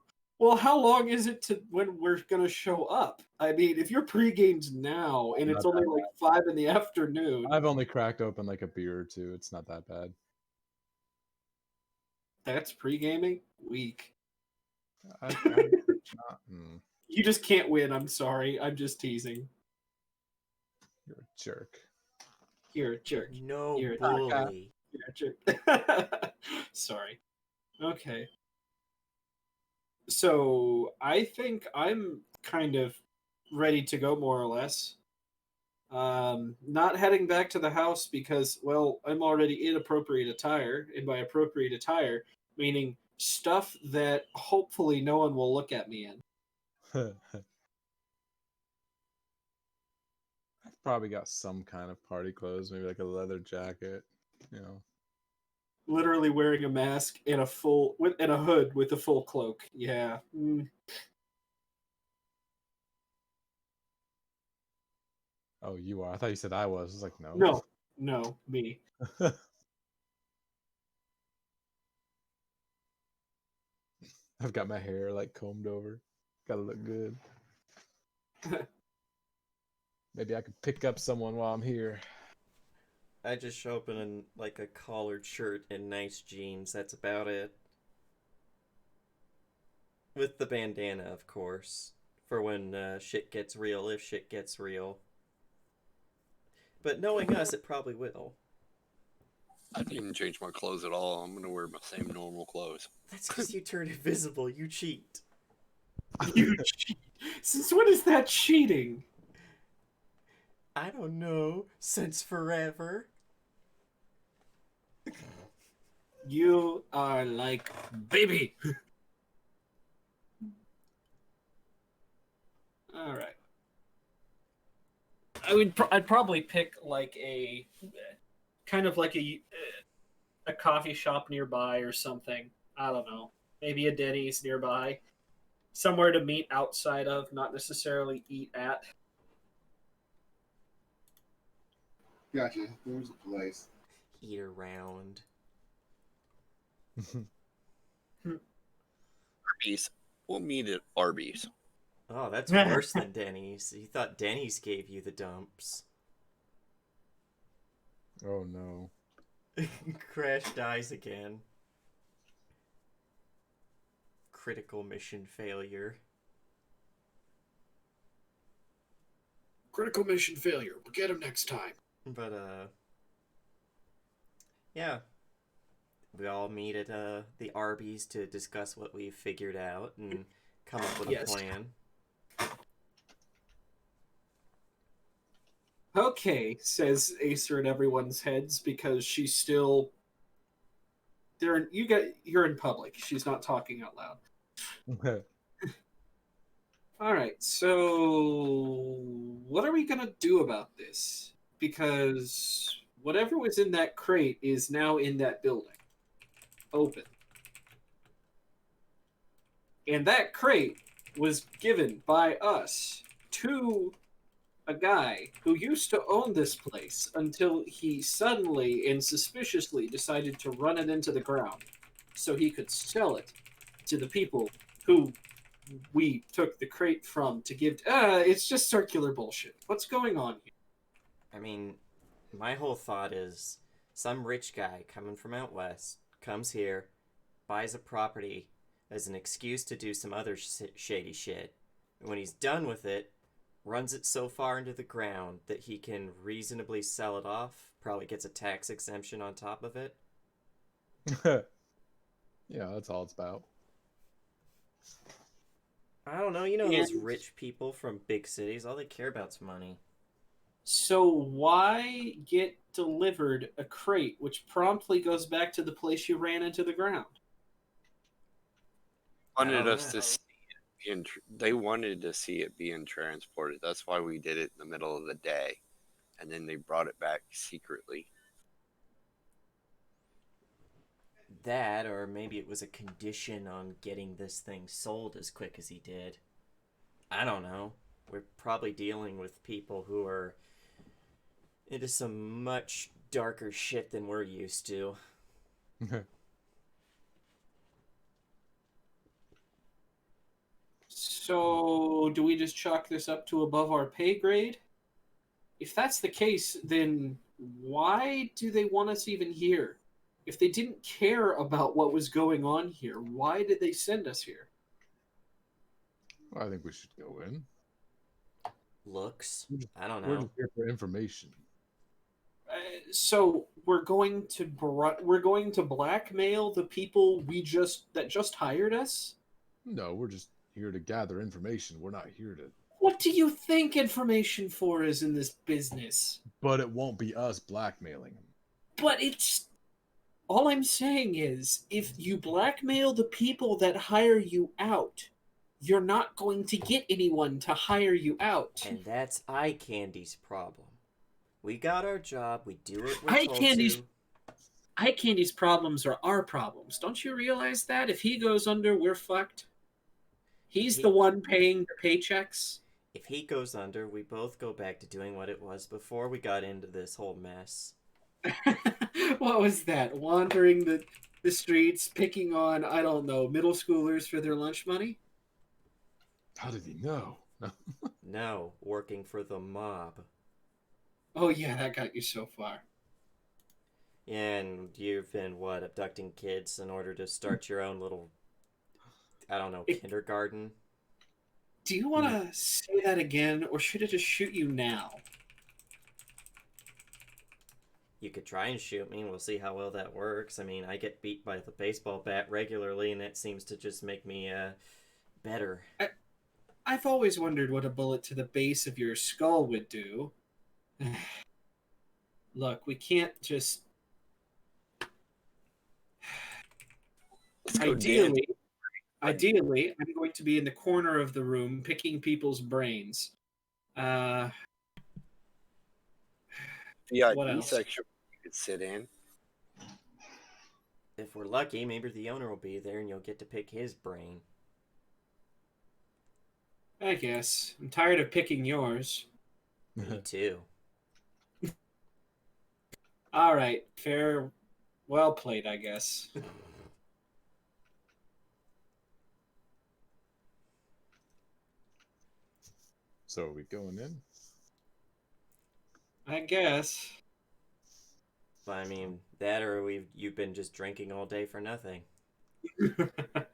long is it to when we're gonna show up? I mean, if you're pre-gamed now and it's only 5 in the afternoon. I've only cracked open a beer or two. It's not that bad. That's pre-gaming? Weak. Not. You just can't win. I'm sorry. I'm just teasing. You're a jerk. You're a jerk. No You're bully. You're a jerk. Sorry. Okay. So I think I'm kind of ready to go, more or less. Not heading back to the house because, well, I'm already in appropriate attire. And by appropriate attire, meaning stuff that hopefully no one will look at me in. I've probably got some kind of party clothes, maybe like a leather jacket, you know. Literally wearing a mask and a hood with a full cloak. Yeah. Oh, you are? I thought you said I was. I was like, no. No, me. I've got my hair like combed over. Gotta look good. Maybe I could pick up someone while I'm here. I just show up in like a collared shirt and nice jeans. That's about it. With the bandana, of course, for when shit gets real, if shit gets real. But knowing us, it probably will. I didn't change my clothes at all. I'm gonna wear my same normal clothes. That's because you turn invisible. You cheat. You cheat. Since when is that cheating? I don't know. Since forever. You are like baby. All right. I'd probably pick like a kind of like a coffee shop nearby or something. I don't know. Maybe a Denny's nearby. Somewhere to meet outside of, not necessarily eat at. Gotcha. There's a place. Eat around. Arby's. We'll meet at Arby's. Oh, that's worse than Denny's. You thought Denny's gave you the dumps. Oh no. Crash dies again. Critical mission failure. Critical mission failure. We'll get him next time. But, yeah. We all meet at the Arby's to discuss what we've figured out and come up with a plan. Okay, says Acer in everyone's heads because she's still. You're in public. She's not talking out loud. All right, so what are we gonna do about this? Because whatever was in that crate is now in that building, open, and that crate was given by us to a guy who used to own this place until he suddenly and suspiciously decided to run it into the ground so he could sell it to the people who we took the crate from to give. It's just circular bullshit. What's going on here? I mean, my whole thought is some rich guy coming from out west comes here, buys a property as an excuse to do some other shady shit. And when he's done with it, runs it so far into the ground that he can reasonably sell it off, probably gets a tax exemption on top of it. Yeah, that's all it's about. I don't know, you know those rich people from big cities, all they care about's money. So why get delivered a crate which promptly goes back to the place you ran into the ground? Wanted us to see it they wanted to see it being transported. That's why we did it in the middle of the day. And then they brought it back secretly. That, or maybe it was a condition on getting this thing sold as quick as he did. I don't know. We're probably dealing with people who are into some much darker shit than we're used to. So do we just chalk this up to above our pay grade? If that's the case, then why do they want us even here? If they didn't care about what was going on here, why did they send us here? Well, I think we should go in. Looks? I don't We're know. just here for information. So we're going to blackmail the people that just hired us? No, we're just here to gather information. We're not here to What do you think information for is in this business? But it won't be us blackmailing him. But it's all I'm saying is if you blackmail the people that hire you out, you're not going to get anyone to hire you out. And that's Eye Candy's problem. We got our job. We do what we're Eye told Candy's to. Eye Candy's problems are our problems. Don't you realize that? If he goes under, we're fucked. He's the one paying the paychecks. If he goes under, we both go back to doing what it was before we got into this whole mess. What was that? Wandering the streets, picking on, I don't know, middle schoolers for their lunch money? How did he know? No, working for the mob. Oh yeah, that got you so far. And you've been, what, abducting kids in order to start your own little, I don't know, kindergarten? Do you want to say that again, or should I just shoot you now? You could try and shoot me, and we'll see how well that works. I mean, I get beat by the baseball bat regularly, and that seems to just make me, better. I've always wondered what a bullet to the base of your skull would do. Look, we can't just... Ideally, I'm going to be in the corner of the room picking people's brains. What else? Section you could sit in. If we're lucky, maybe the owner will be there, and you'll get to pick his brain. I guess. I'm tired of picking yours. Me too. All right, fair. Well played, I guess. So are we going in? I guess. But I mean, that or you've been just drinking all day for nothing.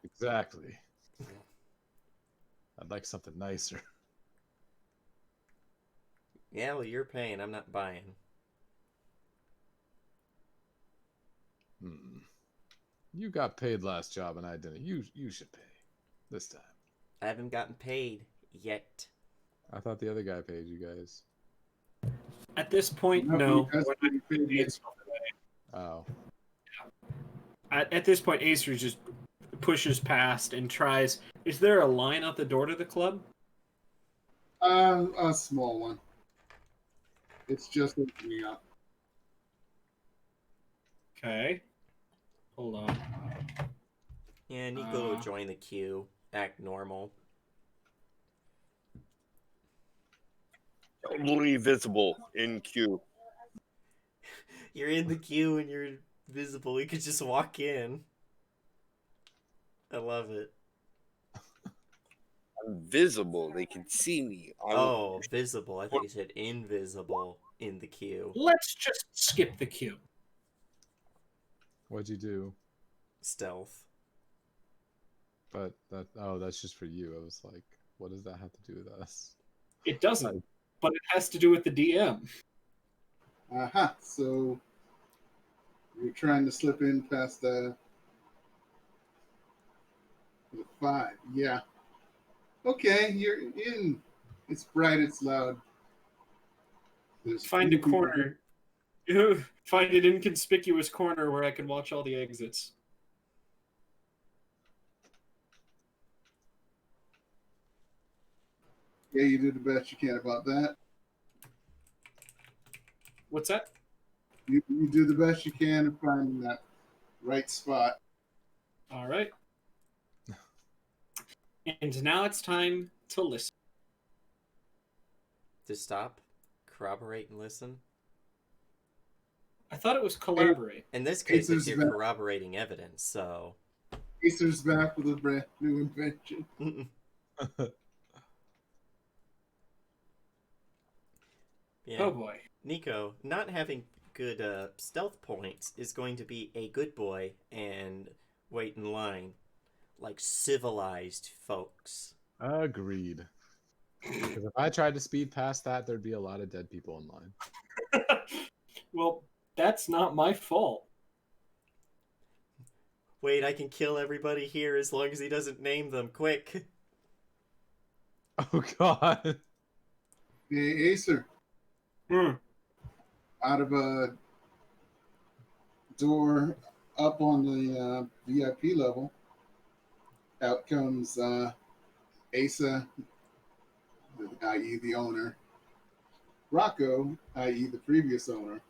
Exactly. I'd like something nicer. Yeah, well, you're paying. I'm not buying. You got paid last job and I didn't. You should pay this time. I haven't gotten paid yet. I thought the other guy paid you guys. At this point, no. Oh. At this point, Acer just pushes past and tries. Is there a line out the door to the club? A small one. It's just opening up. Okay. Hold on. Yeah, Nico will join the queue. Act normal. Totally visible in queue. You're in the queue and you're visible. You could just walk in. I love it. I'm visible. They can see me. Oh, visible. I thought you said invisible in the queue. Let's just skip the queue. What'd you do? Stealth. But that's just for you. I was like, what does that have to do with us? It doesn't, but it has to do with the DM. Aha, so you're trying to slip in past the 5. Yeah. Okay, you're in. It's bright, it's loud. Find a corner. Find an inconspicuous corner where I can watch all the exits. Yeah, you do the best you can about that. What's that? You do the best you can in finding that right spot. All right. And now it's time to listen. To stop, corroborate, and listen. I thought it was collaborate. In this case, it's your back. corroborating evidence, so... Acer's back with a brand new invention. Yeah. Oh boy. Nico, not having good stealth points is going to be a good boy and wait in line like civilized folks. Agreed. Because if I tried to speed past that, there'd be a lot of dead people in line. Well, that's not my fault. Wait, I can kill everybody here as long as he doesn't name them. Quick. Oh God. Hey, Acer, Hmm. out of a door up on the VIP level, out comes Asa, i.e. the owner, Rocco, i.e. the previous owner,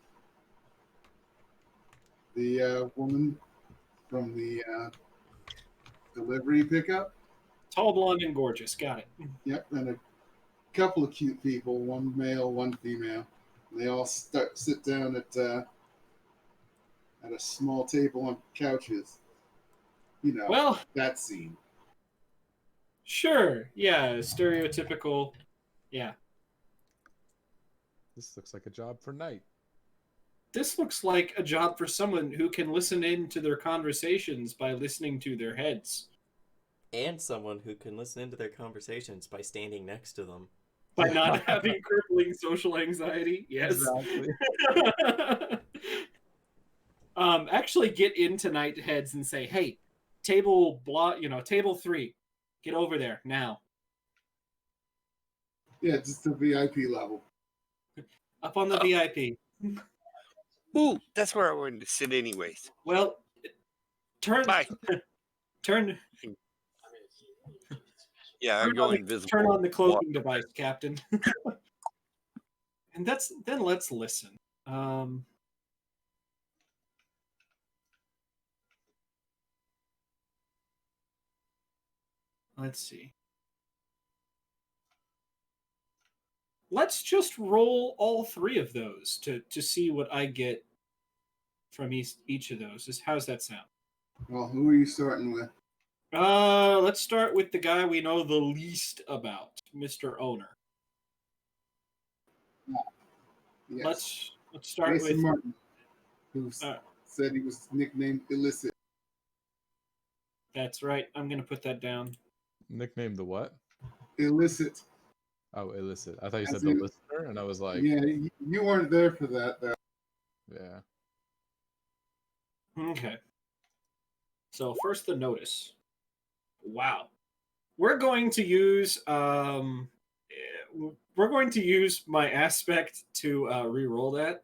the woman from the delivery pickup, Tall, blonde, and gorgeous. Got it. yep, and a couple of cute people, one male, one female. And they all sit down at a small table on couches. You know, Well, that scene. sure. Yeah, stereotypical. Yeah. This looks like a job for Knight. This looks like a job for someone who can listen in to their conversations by listening to their heads. And someone who can listen into their conversations by standing next to them. By not having crippling social anxiety. Yes. Exactly. Actually get into night heads and say, hey, table 3. Get over there now. Yeah, just the VIP level. Up on the VIP. Ooh, that's where I wanted to sit anyways. Well, turn Bye. turn Yeah, I turn go on, invisible. turn on the cloaking device, Captain. And then let's listen. Let's see. Let's just roll all 3 of those to see what I get from each of those. How's that sound? Well, who are you starting with? Let's start with the guy we know the least about, Mr. Owner. Yes. Let's start Mason with Martin, who said he was nicknamed Illicit. That's right. I'm gonna put that down. Nicknamed the what? Illicit. Oh, illicit. I thought you As said the in- listener, and I was like, Yeah, you weren't there for that, though. yeah. Okay. So first the notice. Wow. We're going to use my aspect to re-roll that.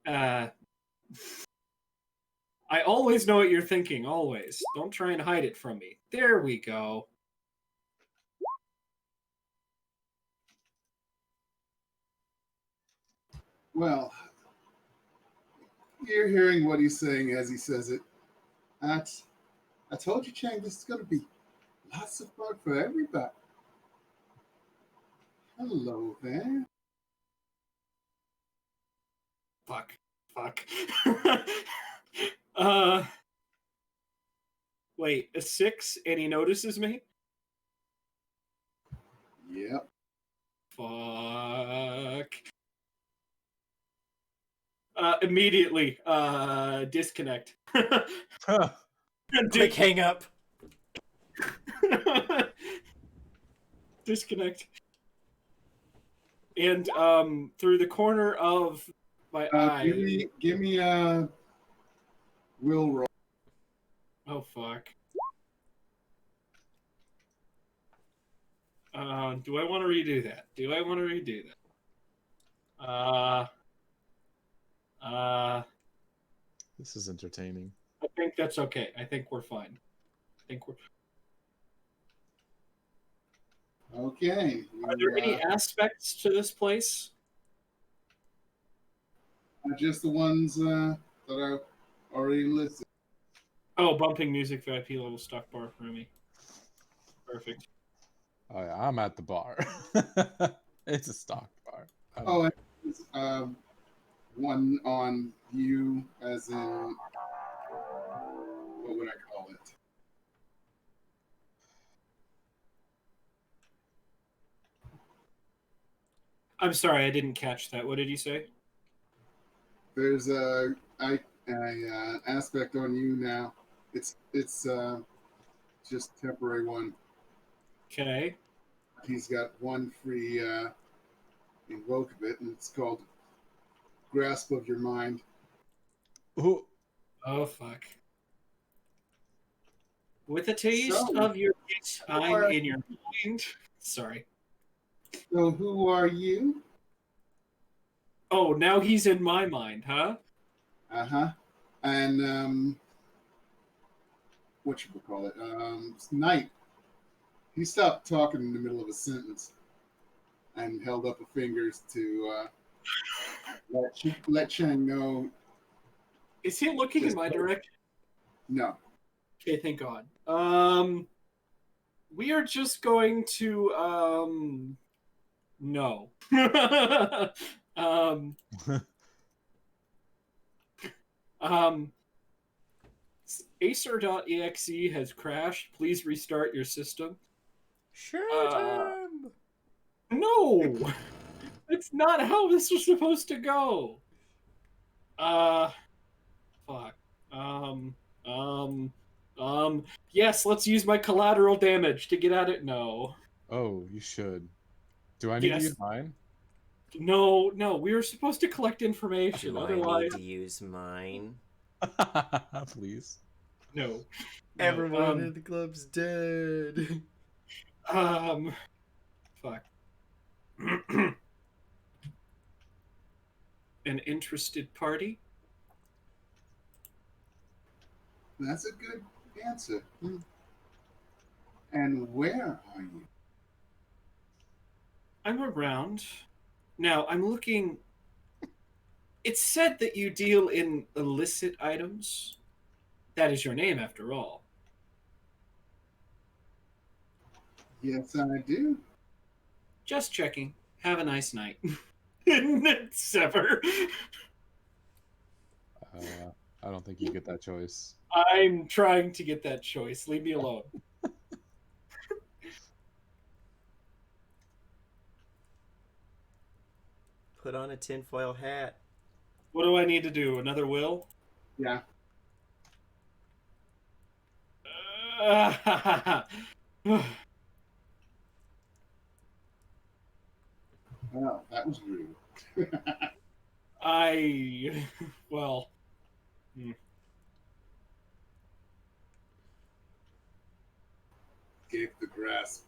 I always know what you're thinking, always. Don't try and hide it from me. There we go. Well, you're hearing what he's saying as he says it. I told you, Chang, this is going to be lots of fun for everybody. Hello there. Fuck. Wait, a 6 and he notices me? Yep. Fuck. Immediately, disconnect. Quick hang up. Disconnect. And through the corner of my eye. Give me a will roll. Oh fuck. Do I want to redo that? This is entertaining. I think that's okay. I think we're fine. Okay. Are there any aspects to this place? Just the ones that are already listed. Oh, bumping music VIP level stock bar for me. Perfect. Oh yeah, I'm at the bar. It's a stock bar. Oh, and one on you, as in, what would I call it? I'm sorry, I didn't catch that. What did you say? There's a aspect on you now. It's just temporary one. Okay. He's got one free invoke of it, and it's called Grasp of Your Mind. Ooh, Oh fuck. With a taste So, of your wit, I'm are- in your mind. Sorry. So who are you? Oh, now he's in my mind, huh? Uh-huh. And what you call it? Knight. He stopped talking in the middle of a sentence and held up a finger to let Chang know. Is he looking in Just my direction? no. Okay, thank God. We are just going to no. um um Acer.exe has crashed. Please restart your system. Shoot Uh, him! No, that's not how this was supposed to go. Uh, fuck. Um, um, Yes, let's use my collateral damage to get at it. No. Oh, you should. Do I need to Yes. use mine? No, no, we were supposed to collect Do information. I Otherwise, need to use mine? Please. no. No. Everyone in the club's dead. Fuck. An interested party? That's a good answer. And where are you? I'm around. Now, I'm looking. It's said that you deal in illicit items. That is your name, after all. Yes, I do. Just checking. Have a nice night. Sever. I don't think you get that choice. I'm trying to get that choice. Leave me alone. Put on a tinfoil hat. What do I need to do? Another will? Yeah. Oh, that was rude. Well. Gave the grasp.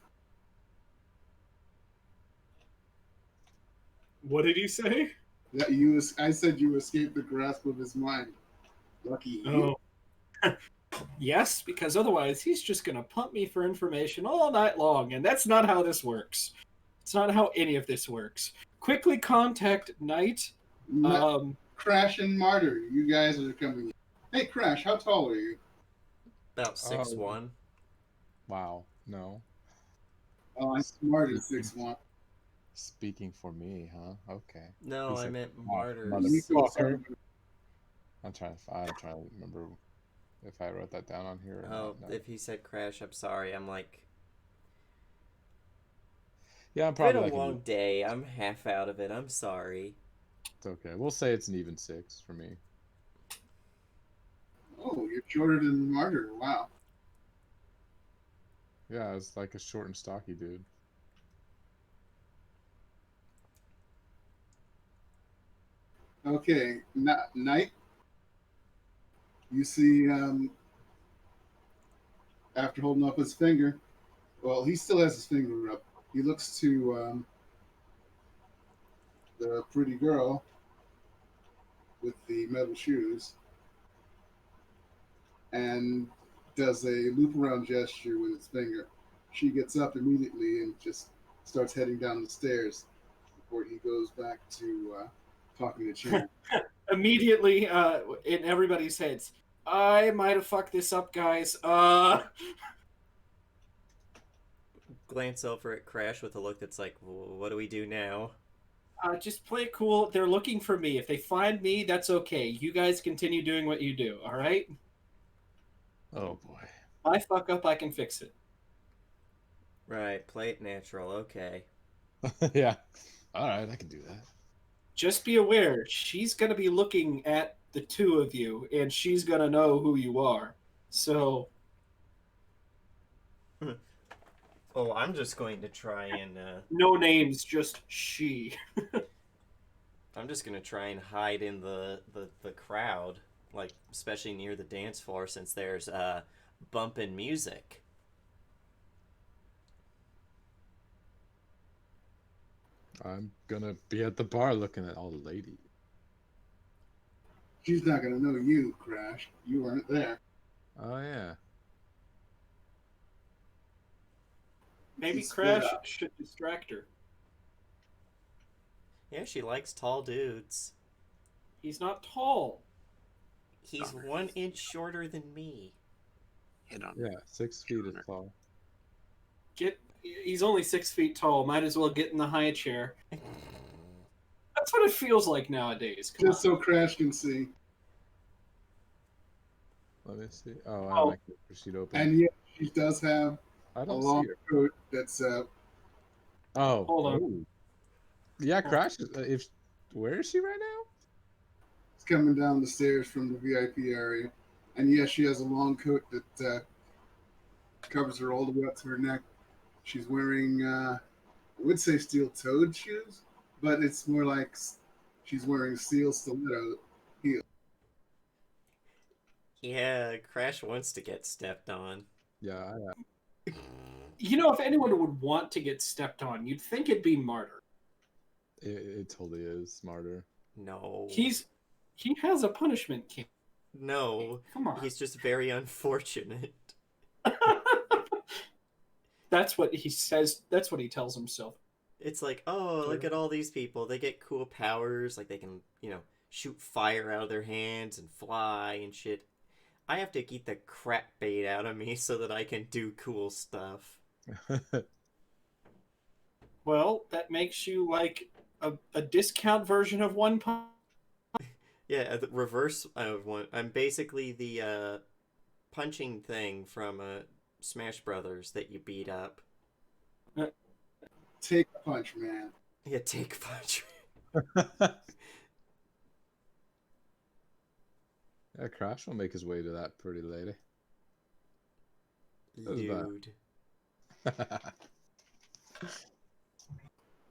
What did he say? That I said you escaped the grasp of his mind. Lucky you. Oh. Yes, because otherwise he's just going to pump me for information all night long, and that's not how this works. It's not how any of this works. Quickly contact Knight. Crash and Martyr, you guys are coming in. Hey, Crash, how tall are you? About 6'1". Wow. No. Oh, I'm smart at 6'1". Speaking for me, huh? Okay. No, He's I like, meant "Oh, martyrs. motherfucker." I'm trying to remember if I wrote that down on here or Oh, not. No. if he said crash, I'm sorry. I'm like, Yeah, I'm it's been probably a like long day. I'm half out of it. I'm sorry. It's okay. We'll say it's an even 6 for me. Oh, you're shorter than Martyr. Wow. Yeah, it's like a short and stocky dude. Okay, Knight, you see, after holding up his finger, well, he still has his finger up. He looks to the pretty girl with the metal shoes and does a loop around gesture with his finger. She gets up immediately and just starts heading down the stairs before he goes back to talking to Chan. Immediately, in everybody's heads, I might have fucked this up, guys. Glance over at Crash with a look that's like, what do we do now? Just play it cool. They're looking for me. If they find me, that's okay. You guys continue doing what you do, all right? Oh boy. If I fuck up, I can fix it. Right, play it natural. Okay. Yeah. All right, I can do that. Just be aware, she's going to be looking at the two of you, and she's going to know who you are. So, Oh, I'm just going to try and no names, just she. I'm just gonna try and hide in the crowd, like especially near the dance floor, since there's bumping music. I'm gonna be at the bar looking at all the ladies. She's not gonna know you, Crash. You weren't there. Oh yeah. Maybe She split Crash up. should distract her. Yeah, she likes tall dudes. He's not tall. He's Donner. 1 inch shorter than me. Hit on Yeah, 6 feet is tall. He's only 6 feet tall. Might as well get in the high chair. That's what it feels like nowadays. Come Just on. so Crash can see. Let me see. Oh, Oh. my character sheet open. And yet, she does have I a don't long see her. coat that's Oh, Hold on. oh. Yeah, Crash. If where is she right now? coming down the stairs from the VIP area. And yes, she has a long coat that covers her all the way up to her neck. She's wearing, I would say steel-toed shoes, but it's more like she's wearing steel stiletto heels. Yeah, Crash wants to get stepped on. Yeah, You know, if anyone would want to get stepped on, you'd think it'd be Martyr. it totally is smarter. No. He has a punishment king. No. Come on. He's just very unfortunate. That's what he says. That's what he tells himself. It's like, oh, look at all these people. They get cool powers. Like, they can, shoot fire out of their hands and fly and shit. I have to get the crap bait out of me so that I can do cool stuff. Well, that makes you like a discount version of One Punch. Yeah, the reverse of one. I'm basically the punching thing from Smash Brothers that you beat up. Take a punch, man. Yeah, take punch. Yeah, Crash will make his way to that pretty lady. was Lewd.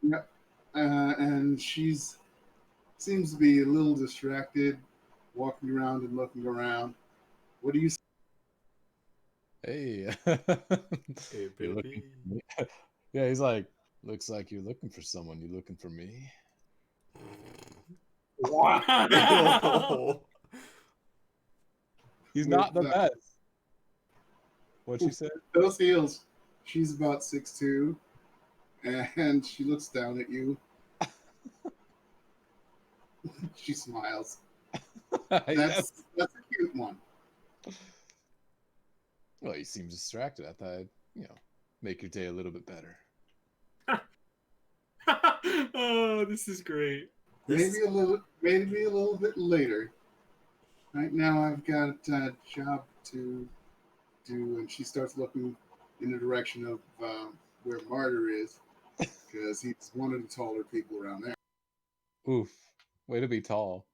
Yep. And she's seems to be a little distracted, walking around and looking around. What do you say? Hey. Hey, You're looking baby. for me? Yeah, he's like, looks like you're looking for someone. You looking for me? Wow. He's With not the that- best. What you said? Those heels. She's about 6'2", and she looks down at you. She smiles. Yes. That's a cute one. Well, he seems distracted. I thought I'd, make your day a little bit better. Oh, this is great. This- Maybe a little bit later. Right now, I've got a job to do, and she starts looking in the direction of where Martyr is, because he's one of the taller people around there. Oof. Way to be tall.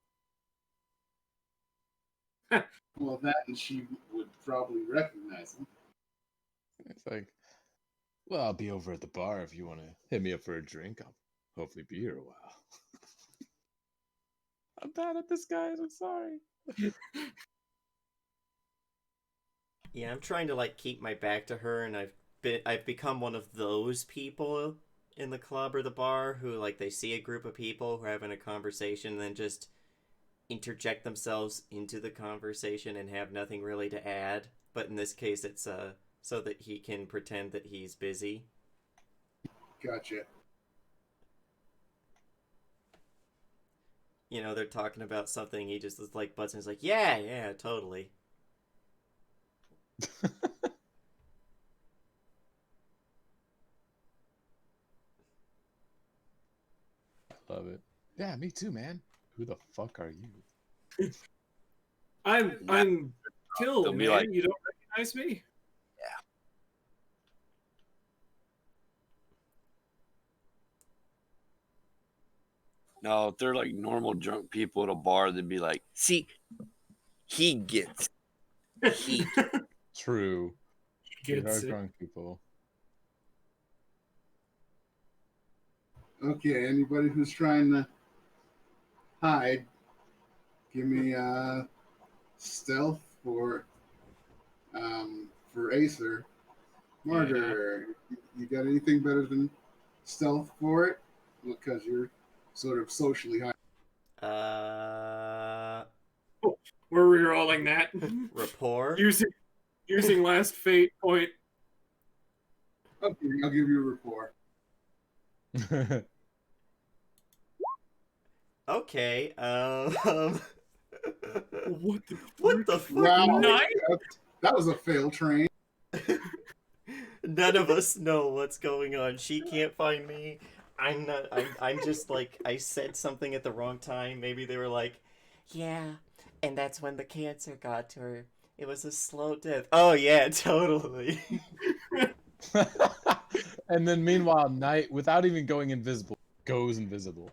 Well, that and she would probably recognize him. It's like, well, I'll be over at the bar if you want to hit me up for a drink. I'll hopefully be here a while. I'm bad at this, guys. I'm sorry. Yeah, I'm trying to keep my back to her, and I've become one of those people in the club or the bar who they see a group of people who are having a conversation and then just interject themselves into the conversation and have nothing really to add. But in this case, it's so that he can pretend that he's busy. Gotcha. They're talking about something. He just is butts and is like, yeah, totally. Love it. Yeah, me too, man. Who the fuck are you? I'm Till, They'll be man. like- You don't recognize me? No, if they're like normal drunk people at a bar, they'd be like, see, he gets it. He True. We are Gets it. drunk people. Okay, anybody who's trying to hide, give me stealth or For Acer, Martyr, you got anything better than stealth for it? Because you're sort of socially high. We're rerolling that. Rapport. using last fate point. Okay, I'll give you a rapport. Okay. What the What the fuck? Wow, Nice. that was a fail train. None of us know what's going on. She can't find me. I'm not. I'm just like, I said something at the wrong time. Maybe they were like, yeah, and that's when the cancer got to her. It was a slow death. Oh yeah, totally. And then meanwhile, Knight, without even going invisible, goes invisible.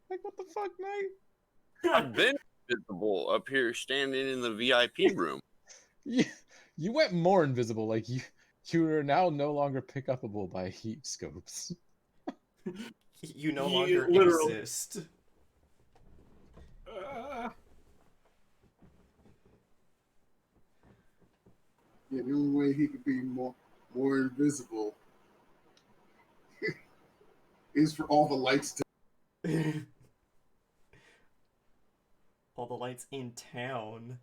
Like, what the fuck, Knight? I've been visible up here standing in the VIP room. You went more invisible. Like you are now no longer pick upable by heat scopes. You no You longer literally- exist. Yeah, the only way he could be more invisible is for all the lights to. All the lights in town.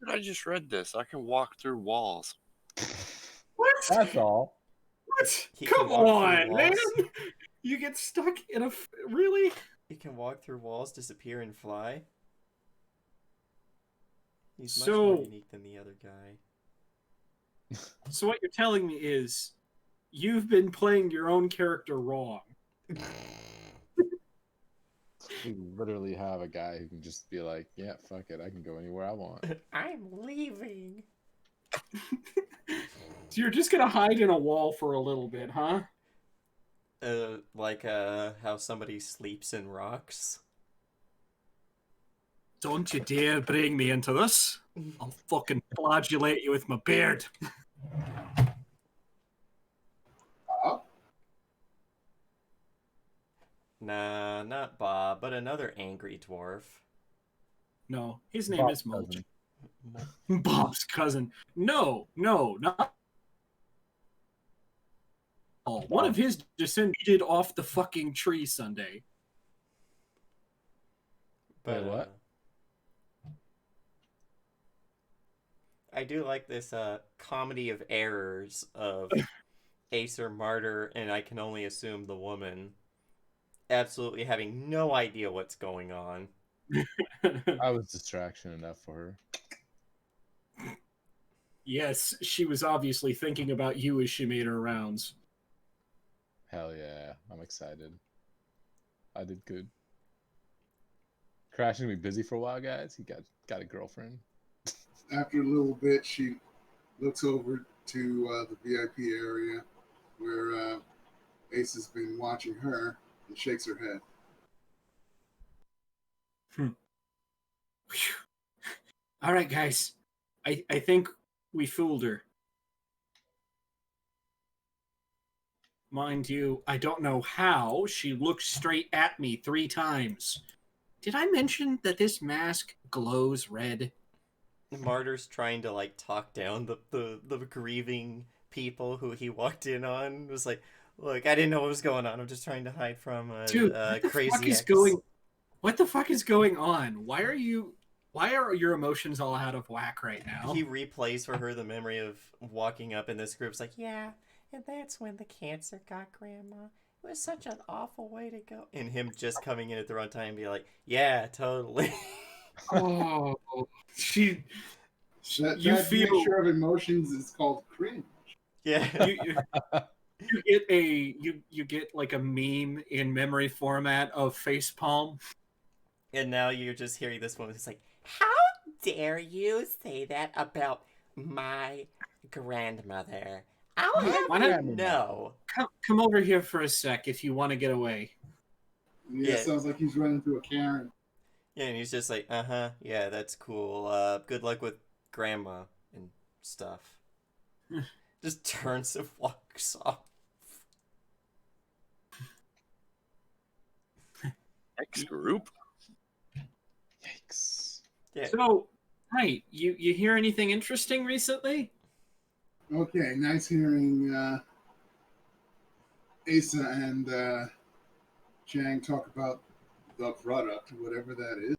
I just read this. I can walk through walls. What? That's all. What? He Come can walk through on, man! walls. You get stuck in a really? He can walk through walls, disappear, and fly. He's much So- more unique than the other guy. So what you're telling me is, you've been playing your own character wrong. We literally have a guy who can just be like, yeah, fuck it, I can go anywhere I want. I'm leaving. So you're just gonna hide in a wall for a little bit, huh? Like how somebody sleeps in rocks. Don't you dare bring me into this. I'll fucking flagellate you with my beard. Nah, not Bob, but another angry dwarf. No, his name Bob's is Mulch. cousin. Bob's cousin. No, not. Oh, one of his descended off the fucking tree Sunday. But, Wait, what? I do like this comedy of errors of Acer, Martyr, and I can only assume the woman absolutely having no idea what's going on. I was distraction enough for her. Yes, she was obviously thinking about you as she made her rounds. Hell yeah, I'm excited. I did good. Crash gonna be busy for a while, guys. He got a girlfriend. After a little bit, she looks over to the VIP area where Ace has been watching her and shakes her head. All right, guys. I think we fooled her. Mind you, I don't know how she looked straight at me 3 times. Did I mention that this mask glows red? Martyr's trying to like talk down the grieving people who he walked in on. It was like, look, I didn't know what was going on. I'm just trying to hide from Dude, what the crazy fuck is ex. What the fuck is going on? Why are your emotions all out of whack right now? He replays for her the memory of walking up in this group. It's like, yeah, and that's when the cancer got Grandma. It was such an awful way to go. And him just coming in at the wrong time and be like, yeah, totally. Oh, she. That You feel- mixture of emotions is called cringe. Yeah. You get you get like a meme in memory format of facepalm. And now you're just hearing this woman. It's like, how dare you say that about my grandmother? I'll have Why you not- know. Come over here for a sec if you want to get away. Yeah, Yeah. it sounds like he's running through a Karen. Yeah, and he's just like, yeah, that's cool. Good luck with grandma and stuff. Just turns and walks off. X group. Yikes. Yeah. So, right, you hear anything interesting recently? Okay, nice hearing Asa and Chang talk about the product, whatever that is,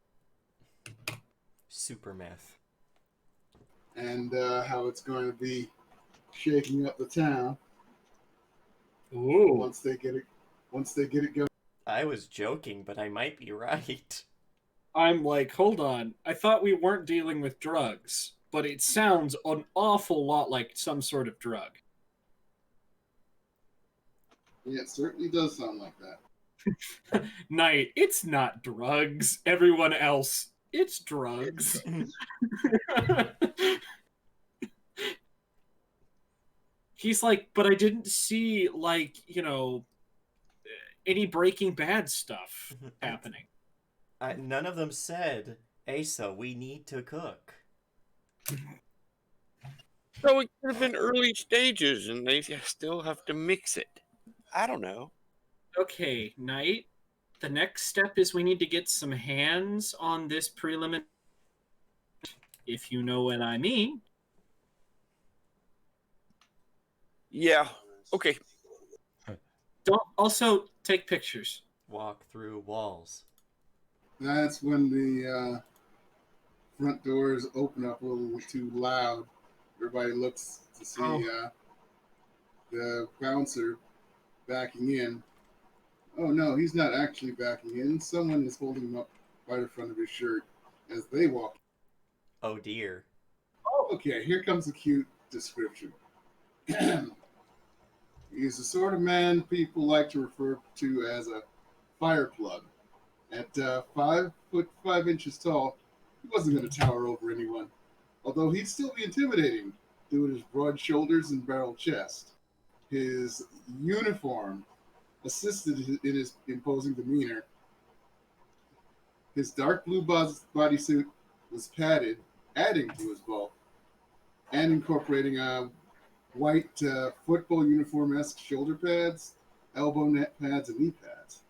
Super meth. and how it's going to be shaking up the town Ooh. once they get it going. I was joking, but I might be right. I'm like, hold on. I thought we weren't dealing with drugs, but it sounds an awful lot like some sort of drug. Yeah, it certainly does sound like that. Knight, it's not drugs. Everyone else, it's drugs. He's like, but I didn't see, like, any Breaking Bad stuff happening. None of them said, Asa, we need to cook. So it could have been early stages, and they still have to mix it. I don't know. Okay, Knight, the next step is we need to get some hands on this preliminary, if you know what I mean. Yeah. Okay. Don't also take pictures. Walk through walls. That's when the front doors open up a little too loud. Everybody looks to see the bouncer backing in. Oh no, he's not actually backing in. Someone is holding him up by the front of his shirt as they walk. Oh dear. Oh, okay, here comes a cute description. He's the sort of man people like to refer to as a fire plug. At 5'5" tall, he wasn't going to tower over anyone, although he'd still be intimidating due to his broad shoulders and barrel chest. His uniform assisted in his imposing demeanor. His dark blue bodysuit was padded, adding to his bulk, and incorporating white football uniform-esque shoulder pads, elbow net pads, and knee pads.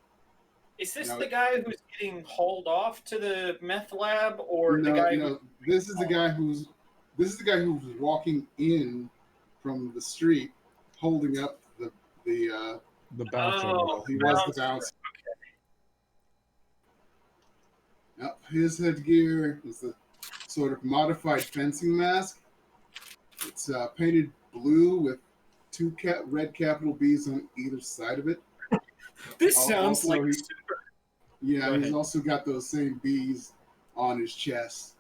Is this No. the guy who's getting hauled off to the meth lab, or the No, guy? no, this is the guy who's walking in from the street, holding up the The bouncer. Oh, he was the bouncer. Yep, his headgear is a sort of modified fencing mask. It's painted blue with two red capital B's on either side of it. This sounds Also, like yeah, Go he's ahead. also got those same B's on his chest.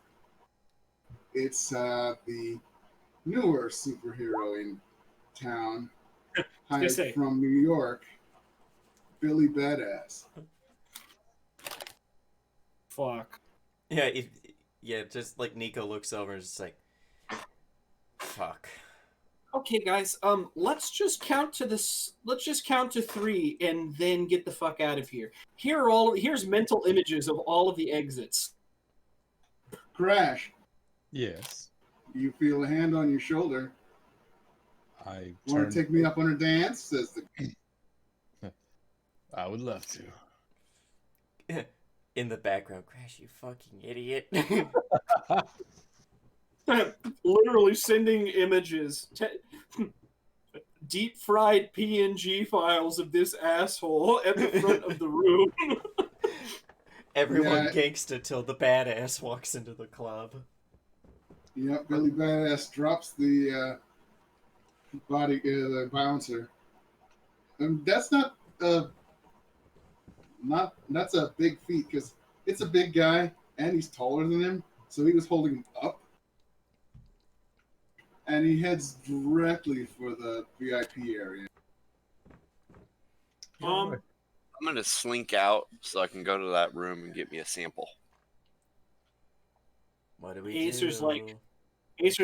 It's the newer superhero in town, hired say. from New York, Billy Badass. fuck. Yeah, just like Nico looks over and is just like, fuck. Okay, guys. Let's just count to this. Let's just count to 3 and then get the fuck out of here. Here's mental images of all of the exits. Crash, Yes. you feel a hand on your shoulder. I Want to take me up on a dance? Says the I would love to. In the background, Crash, you fucking idiot. Literally sending images, deep fried PNG files of this asshole at the front of the room. Everyone Yeah. gangsta till the badass walks into the club. Yep, Billy Badass drops the the bouncer. That's not that's a big feat because it's a big guy and he's taller than him, so he was holding him up, and he heads directly for the VIP area. I'm gonna slink out so I can go to that room and get me a sample. What do we Acer's do?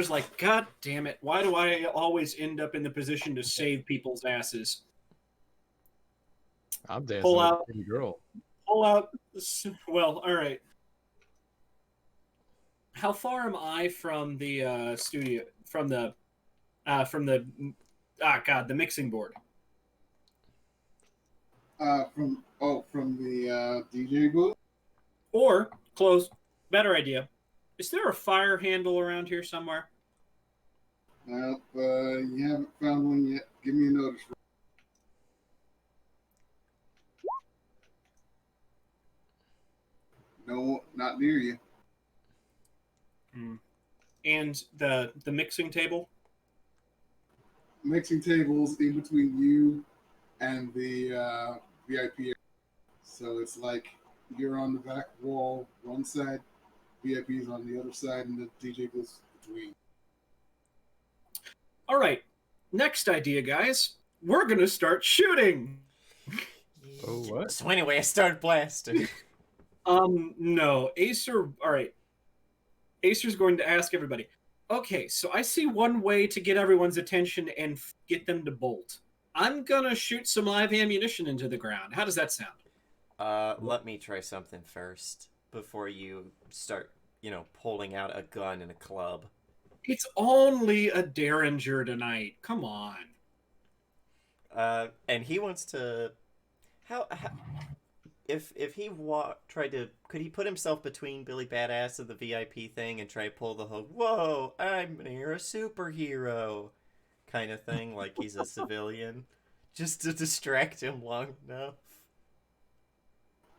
like, God damn it! Why do I always end up in the position to save people's asses? I'm dancing Pull with out. a pretty girl. Pull out. Well, all right. How far am I from the studio? From the the mixing board. From Oh, from the DJ booth? Or close. Better idea. Is there a fire handle around here somewhere? Well, you haven't found one yet. Give me a notice. No, not near you. And the mixing table? Mixing tables in between you and the VIP area. So it's like you're on the back wall one side, VIP's on the other side, and the DJ goes between. All right. Next idea, guys. We're going to start shooting. Oh, what? So anyway, I started blasting. No. Acer, all right. Acer's going to ask everybody, okay, so I see one way to get everyone's attention and get them to bolt. I'm going to shoot some live ammunition into the ground. How does that sound? Let me try something first before you start, pulling out a gun and a club. It's only a Derringer tonight. Come on. And he wants to... How if he could he put himself between Billy Badass and the VIP thing and try to pull the whole "whoa, I'm near a superhero" kind of thing, like he's a civilian, just to distract him long enough?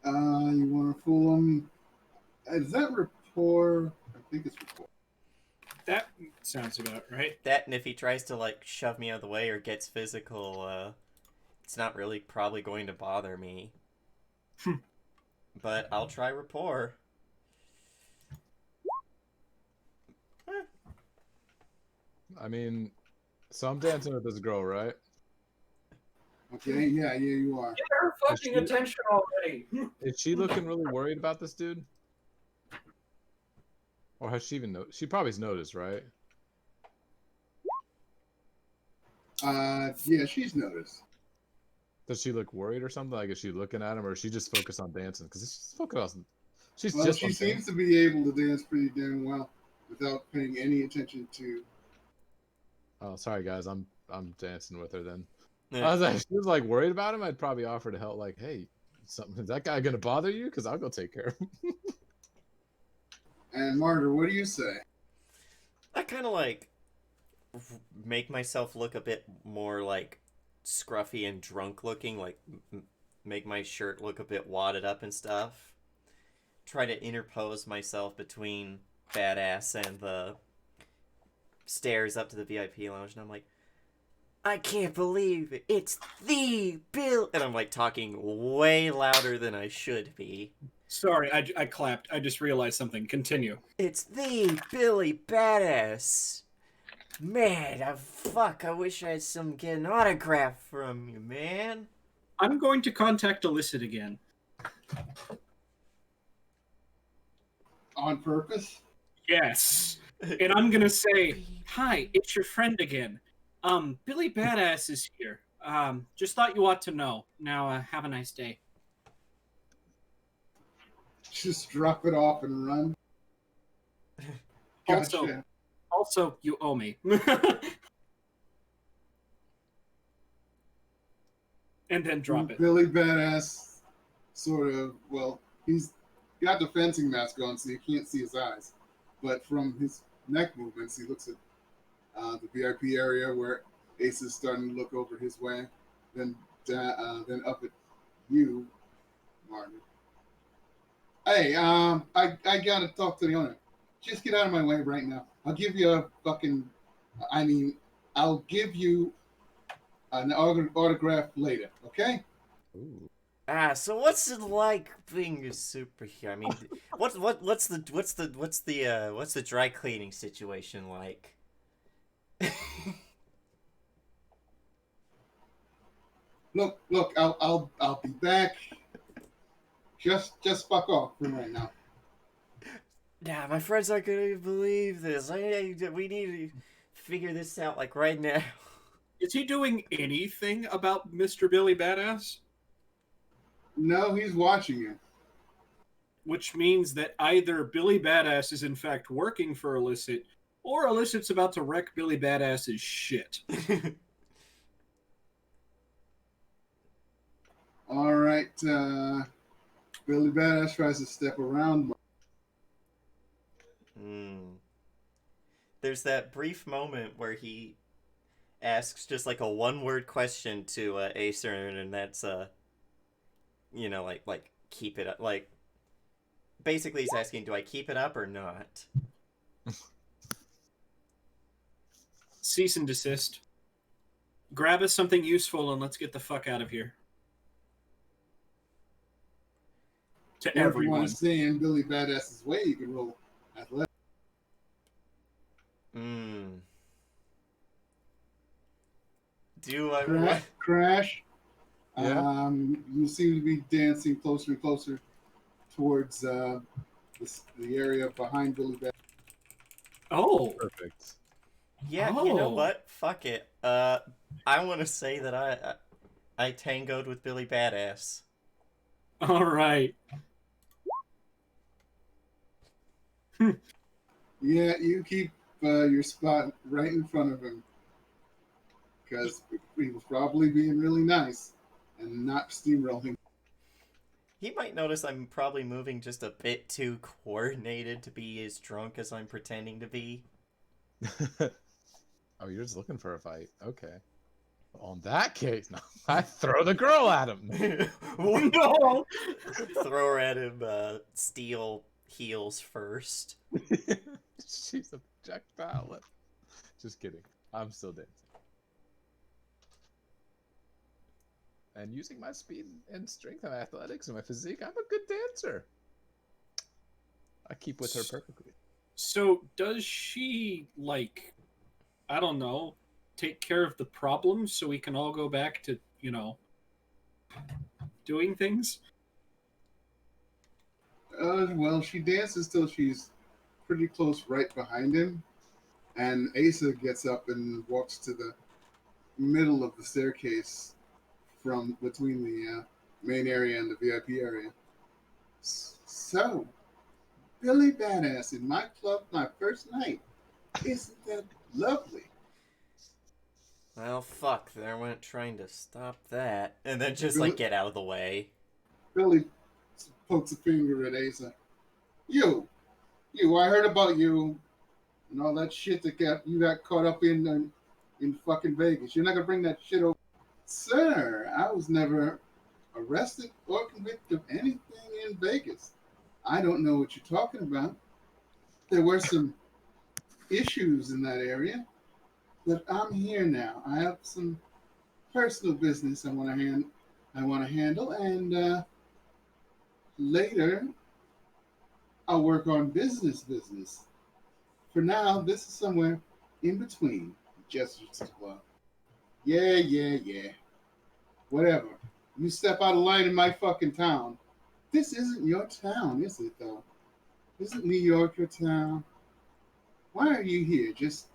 You want to fool him? Is that rapport? I think it's rapport. That sounds about right. That, and if he tries to shove me out of the way or gets physical, it's not really probably going to bother me. But I'll try rapport. I mean, so I'm dancing with this girl, right? Okay, yeah, you are. Get her fucking attention already. Is she looking really worried about this dude? Or has she even noticed? She probably's noticed, right? Yeah, she's noticed. Does she look worried or something? Like, is she looking at him, or is she just focused on dancing? Because she's focused on. She's Well, just. she seems to be able to dance pretty damn well without paying any attention to. Oh, sorry guys, I'm dancing with her then. Yeah. I was like, she was like worried about him. I'd probably offer to help. Like, hey, is that guy gonna bother you? Because I'll go take care of him. And Martyr, what do you say? I kind of make myself look a bit more scruffy and drunk looking, make my shirt look a bit wadded up and stuff. Try to interpose myself between Badass and the stairs up to the VIP lounge, and I'm like, I can't believe it. It's the Bill. And I'm talking way louder than I should be. Sorry, I clapped. I just realized something. Continue. It's the Billy Badass. Man, I wish I had get an autograph from you, man. I'm going to contact Illicit again. On purpose? Yes. And I'm going to say, hi, it's your friend again. Billy Badass is here. Just thought you ought to know. Now, have a nice day. Just drop it off and run. Gotcha. Also, you owe me. And then drop it. Billy Badass, sort of, well, he's got the fencing mask on, so you can't see his eyes. But from his neck movements, he looks at the VIP area where Ace is starting to look over his way, then up at you, Martin. Hey, I gotta talk to the owner. Just get out of my way right now. I'll give you I'll give you an autograph later, okay? Ooh. So what's it like being a superhero? I mean, what's the dry cleaning situation like? Look, I'll be back. Just fuck off for right now. Nah, my friends aren't gonna believe this. We need to figure this out right now. Is he doing anything about Mr. Billy Badass? No, he's watching you. Which means that either Billy Badass is in fact working for Illicit, or Illicit's about to wreck Billy Badass's shit. All right. Billy Badass tries to step around. Hmm. There's that brief moment where he asks just like a one-word question to Acer, and that's like keep it up. Like basically, he's asking, do I keep it up or not? Cease and desist. Grab us something useful and let's get the fuck out of here. To Or if you want everyone. to stay in Billy Badass's way, you can roll athletics. Hmm. Do I? Crash. Yeah. You seem to be dancing closer and closer towards the area behind Billy Badass. Oh. Perfect. Yeah, you know what? Fuck it. I want to say that I tangoed with Billy Badass. All right. Yeah, you keep your spot right in front of him because he was probably being really nice and not steamrolling. He might notice I'm probably moving just a bit too coordinated to be as drunk as I'm pretending to be. Oh, you're just looking for a fight. Okay. On that case, no, I throw the girl at him. No. Throw her at him, steel heels first. She's a projectile. Just kidding. I'm still dancing. And using my speed and strength and athletics and my physique, I'm a good dancer. I keep with her perfectly. So does she, like, I don't know, take care of the problem so we can all go back to, doing things? Well, she dances till she's pretty close right behind him, and Asa gets up and walks to the middle of the staircase from between the main area and the VIP area. So, Billy Badass in my club, my first night. Isn't that lovely? Well, fuck, there went trying to stop that. And then just, Billy, like, get out of the way. Billy pokes a finger at Asa. You, I heard about you and all that shit that you got caught up in fucking Vegas. You're not gonna bring that shit over. Sir, I was never arrested or convicted of anything in Vegas. I don't know what you're talking about. There were some issues in that area, but I'm here now. I have some personal business I want to handle, and later I'll work on business. For now, this is somewhere in between. Gestures to the club. Yeah. Whatever. You step out of line in my fucking town. This isn't your town, is it, though? Isn't New York your town? Why are you here? Just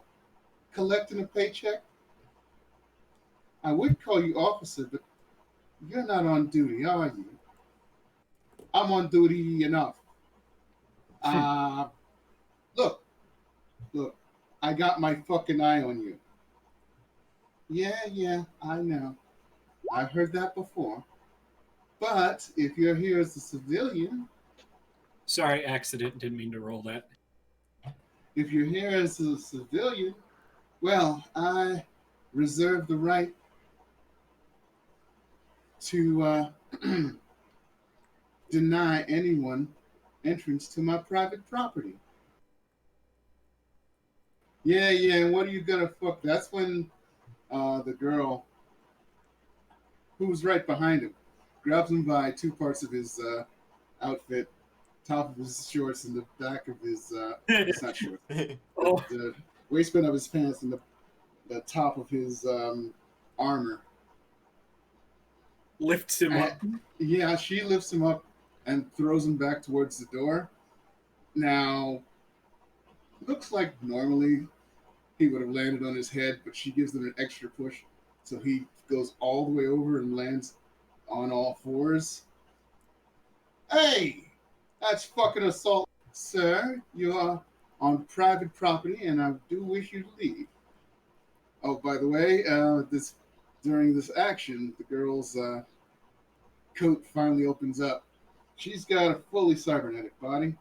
collecting a paycheck? I would call you officer, but you're not on duty, are you? I'm on duty enough. Uh, look, I got my fucking eye on you. Yeah, I know. I've heard that before. But if you're here as a civilian, Sorry, accident. Didn't mean to roll that. if you're here as a civilian, well, I reserve the right to deny anyone entrance to my private property. Yeah, and what are you gonna fuck? That's when the girl who was right behind him grabs him by two parts of his outfit, top of his shorts and the back of his it's not shorts, Oh. the waistband of his pants and the top of his armor. Lifts him up. Yeah, she lifts him up and throws him back towards the door. Now, looks like normally he would have landed on his head, but she gives him an extra push, so he goes all the way over and lands on all fours. Hey, that's fucking assault, sir. You are on private property, and I do wish you to leave. Oh, by the way, during this action, the girls coat finally opens up. She's got a fully cybernetic body.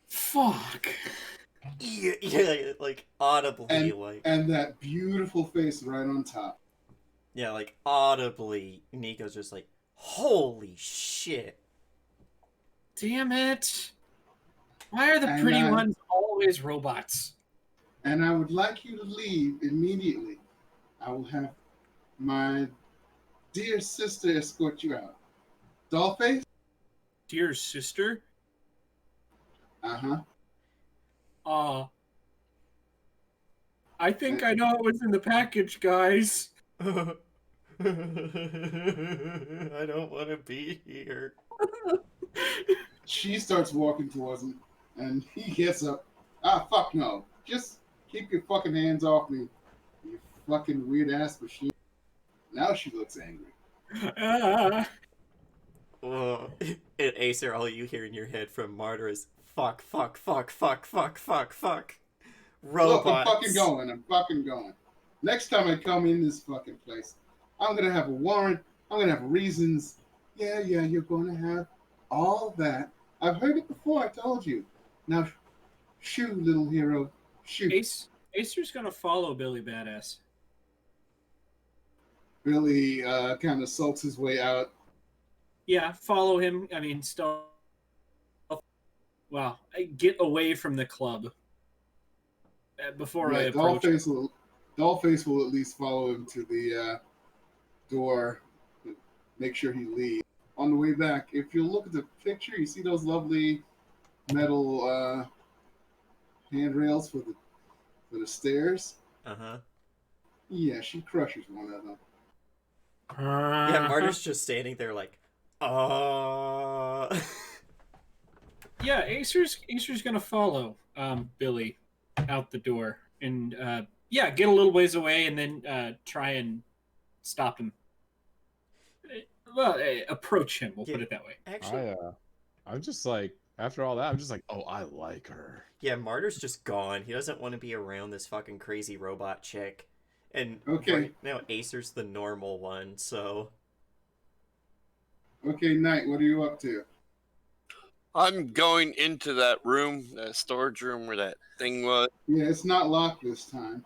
Fuck. Yeah, like audibly, And like and that beautiful face right on top. yeah, like audibly, Nico's just like, holy shit. Damn it. Why are the And pretty I- ones always robots? And I would like you to leave immediately. I will have my dear sister escort you out. Dollface? Dear sister? Uh-huh. I think I know what's in the package, guys. I don't want to be here. She starts walking towards him, and he gets up. Ah, fuck no. Just keep your fucking hands off me, you fucking weird-ass machine. Now she looks angry. Ah. And Acer, all you hear in your head from Martyr is fuck, fuck, fuck, fuck, fuck, fuck, fuck. Robots. Look, I'm fucking going. Next time I come in this fucking place, I'm gonna have a warrant. I'm gonna have reasons. Yeah, you're gonna have all that. I've heard it before, I told you. Now, shoot, little hero. Shoot. Acer's gonna follow Billy Badass. Billy kind of sulks his way out. Yeah, follow him. I mean, still. Well, get away from the club before I approach. Dollface will at least follow him to the door, make sure he leaves. On the way back, if you look at the picture, you see those lovely metal handrails for the stairs. Uh-huh. Yeah, she crushes one of them. Yeah, Martyr's just standing there like, Yeah, Acer's gonna follow Billy out the door and yeah, get a little ways away and then try and stop him. Well, approach him. We'll put it that way. Actually, I'm just like, after all that, I'm just like, oh, I like her. yeah, Martyr's just gone. He doesn't want to be around this fucking crazy robot chick. And Okay. right now, Acer's the normal one, so... Okay, Knight, what are you up to? I'm going into that room, that storage room where that thing was. Yeah, it's not locked this time.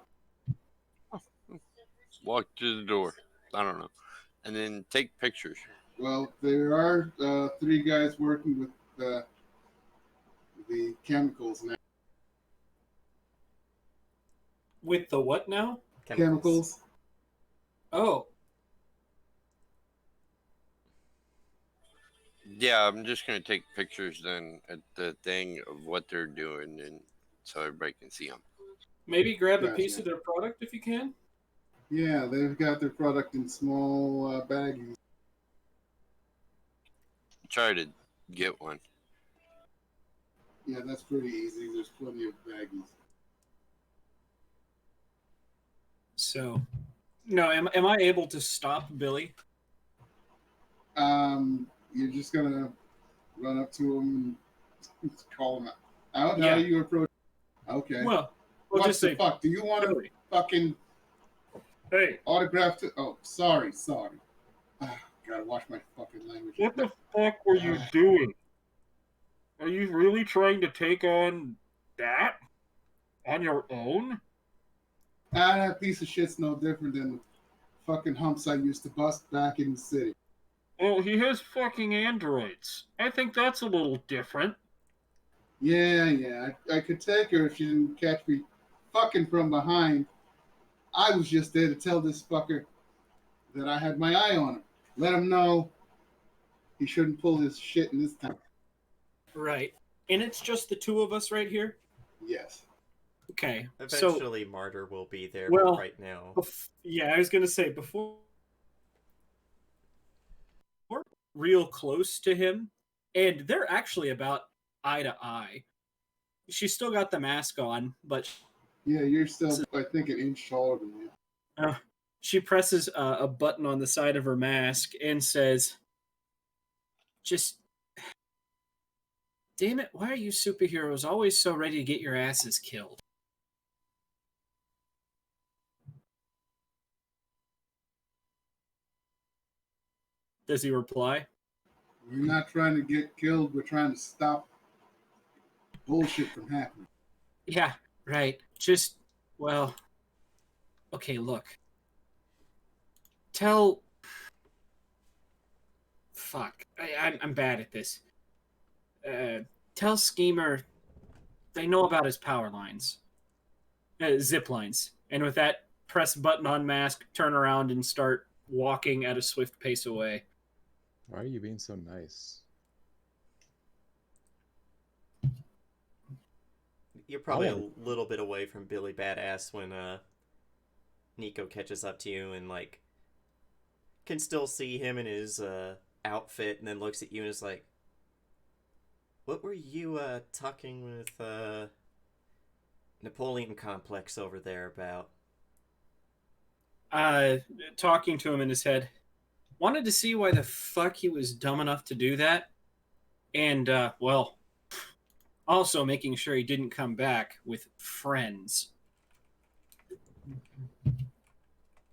Walk to the door. I don't know. And then take pictures. Well, there are 3 guys working with the chemicals now. With the what now? Chemicals. Oh, Yeah, I'm just going to take pictures then at the thing of what they're doing and so everybody can see them. maybe grab a Gotcha. piece of their product if you can. Yeah, they've got their product in small baggies. Try to get one. Yeah, that's pretty easy. There's plenty of baggies. So, no, am I able to stop Billy? You're just gonna run up to him and call him out. Yeah. How do you approach? Okay. Well, we'll What just the say, fuck? Do you want to Billy. fucking Hey, autograph to? Oh, sorry. Gotta watch my fucking language. what the fuck were you doing? Are you really trying to take on that on your own? That piece of shit's no different than the fucking humps I used to bust back in the city. Well, he has fucking androids. I think that's a little different. Yeah. I could take her if she didn't catch me fucking from behind. I was just there to tell this fucker that I had my eye on him. Let him know he shouldn't pull his shit in this town. Right. And it's just the 2 of us right here? Yes. Okay. Eventually, Martyr will be there, Well, but right now... Yeah, I was going to say, before we're real close to him, and they're actually about eye to eye. She's still got the mask on, but Yeah, you're still, I think, an inch taller than me. she presses a button on the side of her mask and says, just, damn it, why are you superheroes always so ready to get your asses killed? Does he reply? We're not trying to get killed. We're trying to stop bullshit from happening. Yeah, right. Just, well, okay, look. Tell. Fuck. I'm bad at this. Tell Schemer they know about his power lines. Zip lines. And with that, press button on mask, turn around, and start walking at a swift pace away. Why are you being so nice? You're probably wanna- a little bit away from Billy Badass when Nico catches up to you and like can still see him in his outfit, and then looks at you and is like, "What were you talking with Napoleon Complex over there about?" Talking to him in his head. Wanted to see why the fuck he was dumb enough to do that. And, well, also making sure he didn't come back with friends.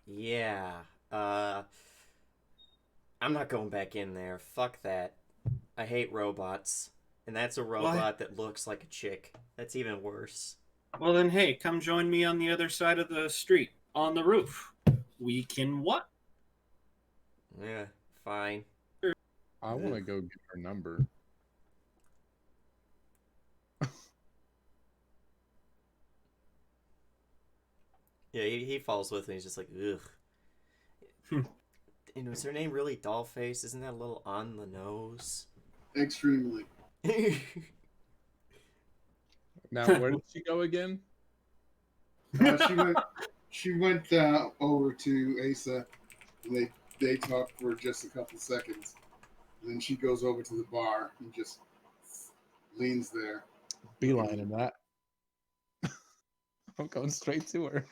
Yeah. I'm not going back in there. Fuck that. I hate robots. And that's a robot that looks like a chick. That's even worse. Well, then, hey, come join me on the other side of the street, on the roof. We can what? Yeah, fine. I want to go get her number. Yeah, he falls with me. He's just like, ugh. And was her name really Dollface? Isn't that a little on the nose? Extremely. Now, where did she go again? She went over to Asa. And they talked for just a couple seconds. And then she goes over to the bar and just leans there. Beelining that. I'm going straight to her.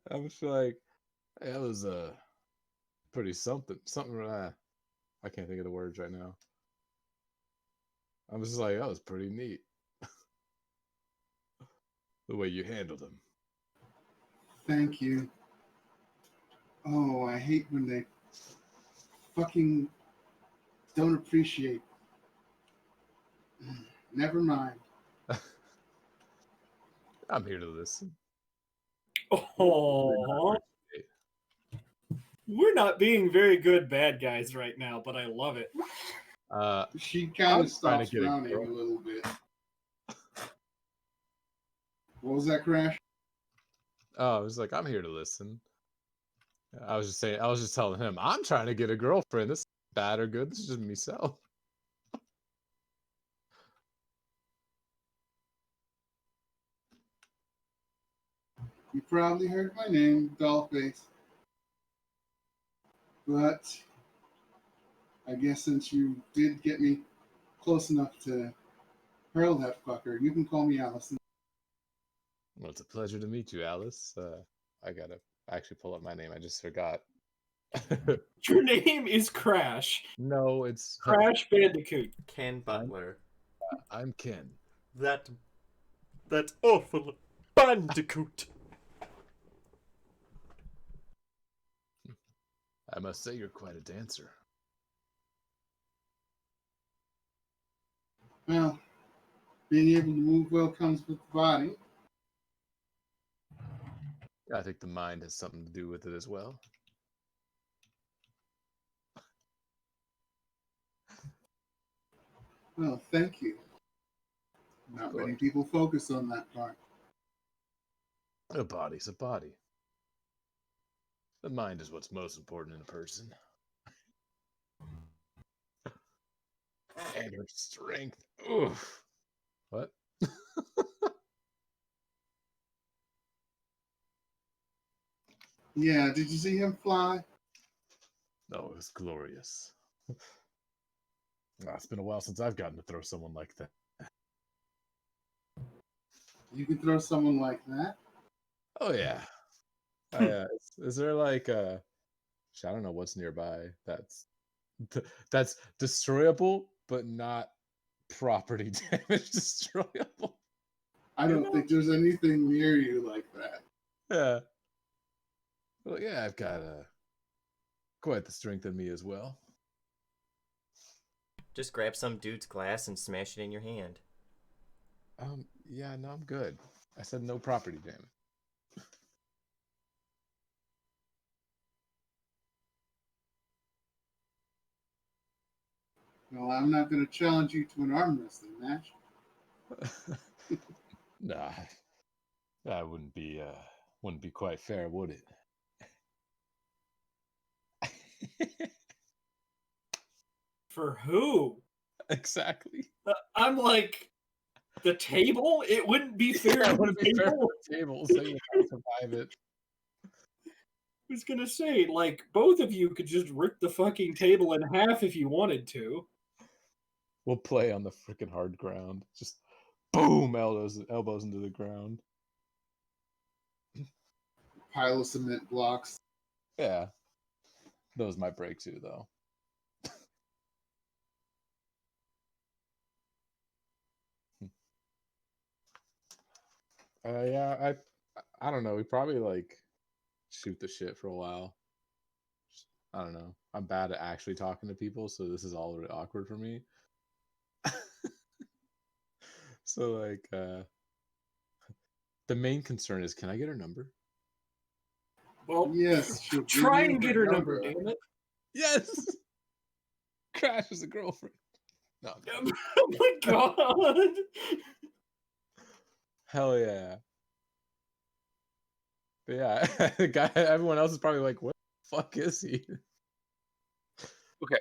I was like, hey, that was pretty something. I can't think of the words right now. I was just like, that was pretty neat. The way you handled him. Thank you. Oh, I hate when they fucking don't appreciate. Never mind. I'm here to listen. Oh, we're not being very good bad guys right now, but I love it. She kind of was trying to stops get a frowning girl. a little bit. What was that, Crash? Oh, I was like, I'm here to listen. I was just telling him, I'm trying to get a girlfriend. This is bad or good. This is just myself. You probably heard my name, Dollface. But I guess since you did get me close enough to hurl that fucker, you can call me Allison. Well, it's a pleasure to meet you, Alice. I gotta actually pull up my name. I just forgot. Your name is Crash. No, it's Crash Bandicoot. Ken Butler. I'm Ken. That awful bandicoot. I must say you're quite a dancer. Well, being able to move well comes with the body. I think the mind has something to do with it as well. Well, thank you. Not many people focus on that part. A body's a body. The mind is what's most important in a person. And her strength. Oof. What? Yeah, did you see him fly? No, it was glorious. It's been a while since I've gotten to throw someone like that. You can throw someone like that? Oh yeah. Is there like I don't know what's nearby that's destroyable but not property damage destroyable. I don't think there's anything near you like that. Yeah. Well, yeah, I've got quite the strength in me as well. Just grab some dude's glass and smash it in your hand. Yeah, no, I'm good. I said no property damage. Well, I'm not going to challenge you to an arm wrestling match. Nah, that wouldn't be quite fair, would it? For who? Exactly. I'm like, the table? It wouldn't be fair Yeah, to it wouldn't the be fair table. for the table, so you gotta survive it. I was gonna say, like, both of you could just rip the fucking table in half if you wanted to. We'll play on the freaking hard ground. Just boom, elbows into the ground. Pile of cement blocks. Yeah, those might break too, though. Yeah, I don't know. We probably like shoot the shit for a while. I don't know. I'm bad at actually talking to people, so this is all really awkward for me. So like, the main concern is, can I get her number? Well, Yes, she'll give try you and get her number, damn it. Yes. Crash is a girlfriend. No. Oh my god. Hell yeah. But yeah, the guy. Everyone else is probably like, "What the fuck is he?" Okay.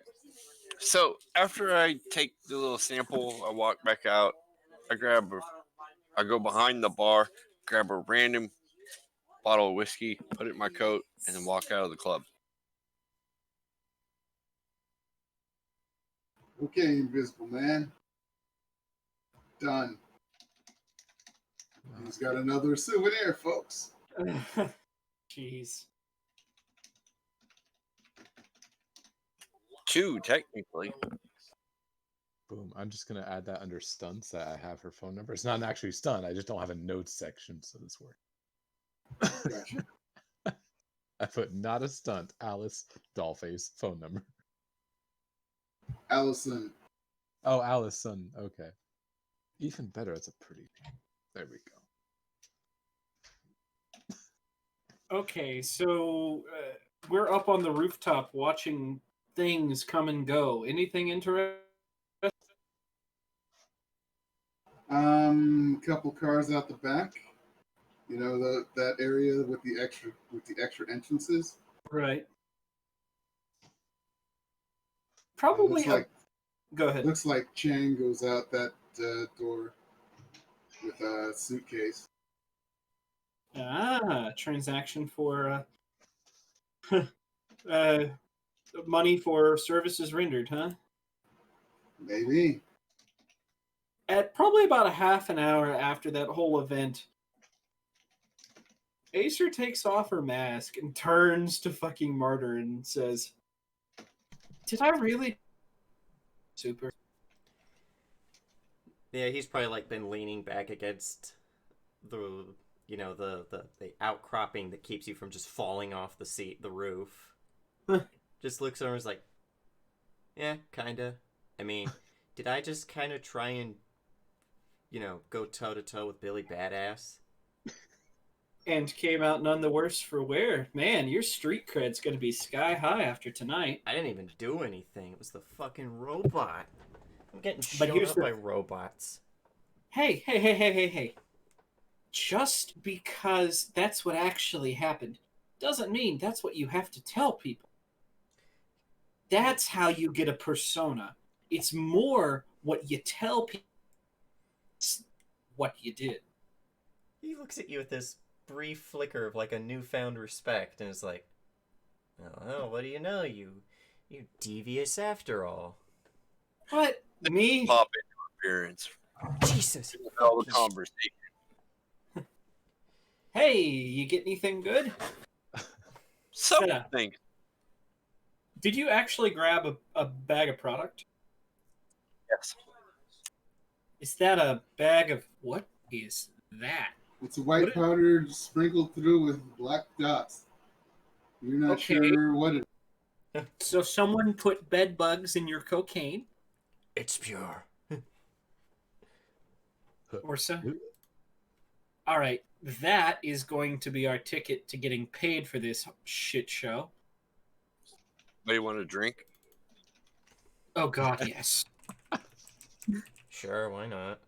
So after I take the little sample, I walk back out. I go behind the bar, grab a random bottle of whiskey, put it in my coat, and then walk out of the club. Okay, Invisible Man. Done. He's got another souvenir, folks. Jeez. 2, technically. Boom. I'm just gonna add that under stunts that I have her phone number. It's not an actually stunt. I just don't have a notes section, so this works. Gotcha. I put not a stunt. Alice Dollface phone number. Allison. Oh, Allison. Okay. Even better. It's a pretty name. There we go. Okay, so we're up on the rooftop watching things come and go. Anything interesting? Couple cars out the back. You know that area with the extra entrances. Right. It Probably. looks like Go ahead. looks like Chang goes out that door with a suitcase. Transaction for money for services rendered, huh? Maybe. At probably about a half an hour after that whole event, Acer takes off her mask and turns to fucking Martyr and says, "Did I really super?" Yeah, he's probably like been leaning back against the the outcropping that keeps you from just falling off the roof. Just looks over and is like, yeah, kinda. I mean, did I just kind of try and go toe to toe with Billy Badass? And came out none the worse for wear. Man, your street cred's gonna be sky high after tonight. I didn't even do anything. It was the fucking robot. I'm getting But shown here's up the- by robots. Hey. Just because that's what actually happened doesn't mean that's what you have to tell people. That's how you get a persona. It's more what you tell people, what you did. He looks at you with this brief flicker of like a newfound respect and is like, "Oh, what do you know? You devious after all." What? Me? Pop into appearance. Jesus. All the fucking- conversation. Hey, you get anything good? Something. Did you actually grab a bag of product? Yes. Is that a bag of... What is that? It's a white What- powder sprinkled through with black dots. You're not Okay. sure what it So someone put bed bugs in your cocaine, It's pure. or so. All right, that is going to be our ticket to getting paid for this shit show. Anybody want a drink? Oh God, yes. Sure, why not?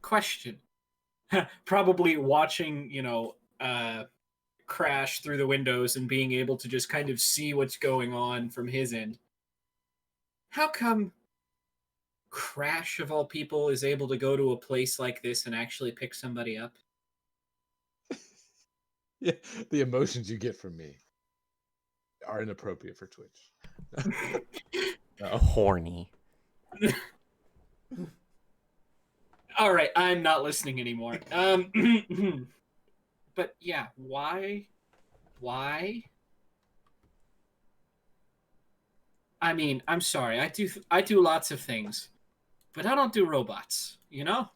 Question. Probably watching, Crash through the windows and being able to just kind of see what's going on from his end. How come Crash, of all people, is able to go to a place like this and actually pick somebody up? Yeah, the emotions you get from me are inappropriate for Twitch. No. Horny. All right, I'm not listening anymore. But yeah, why? Why? I mean, I'm sorry. I do lots of things, but I don't do robots. You know?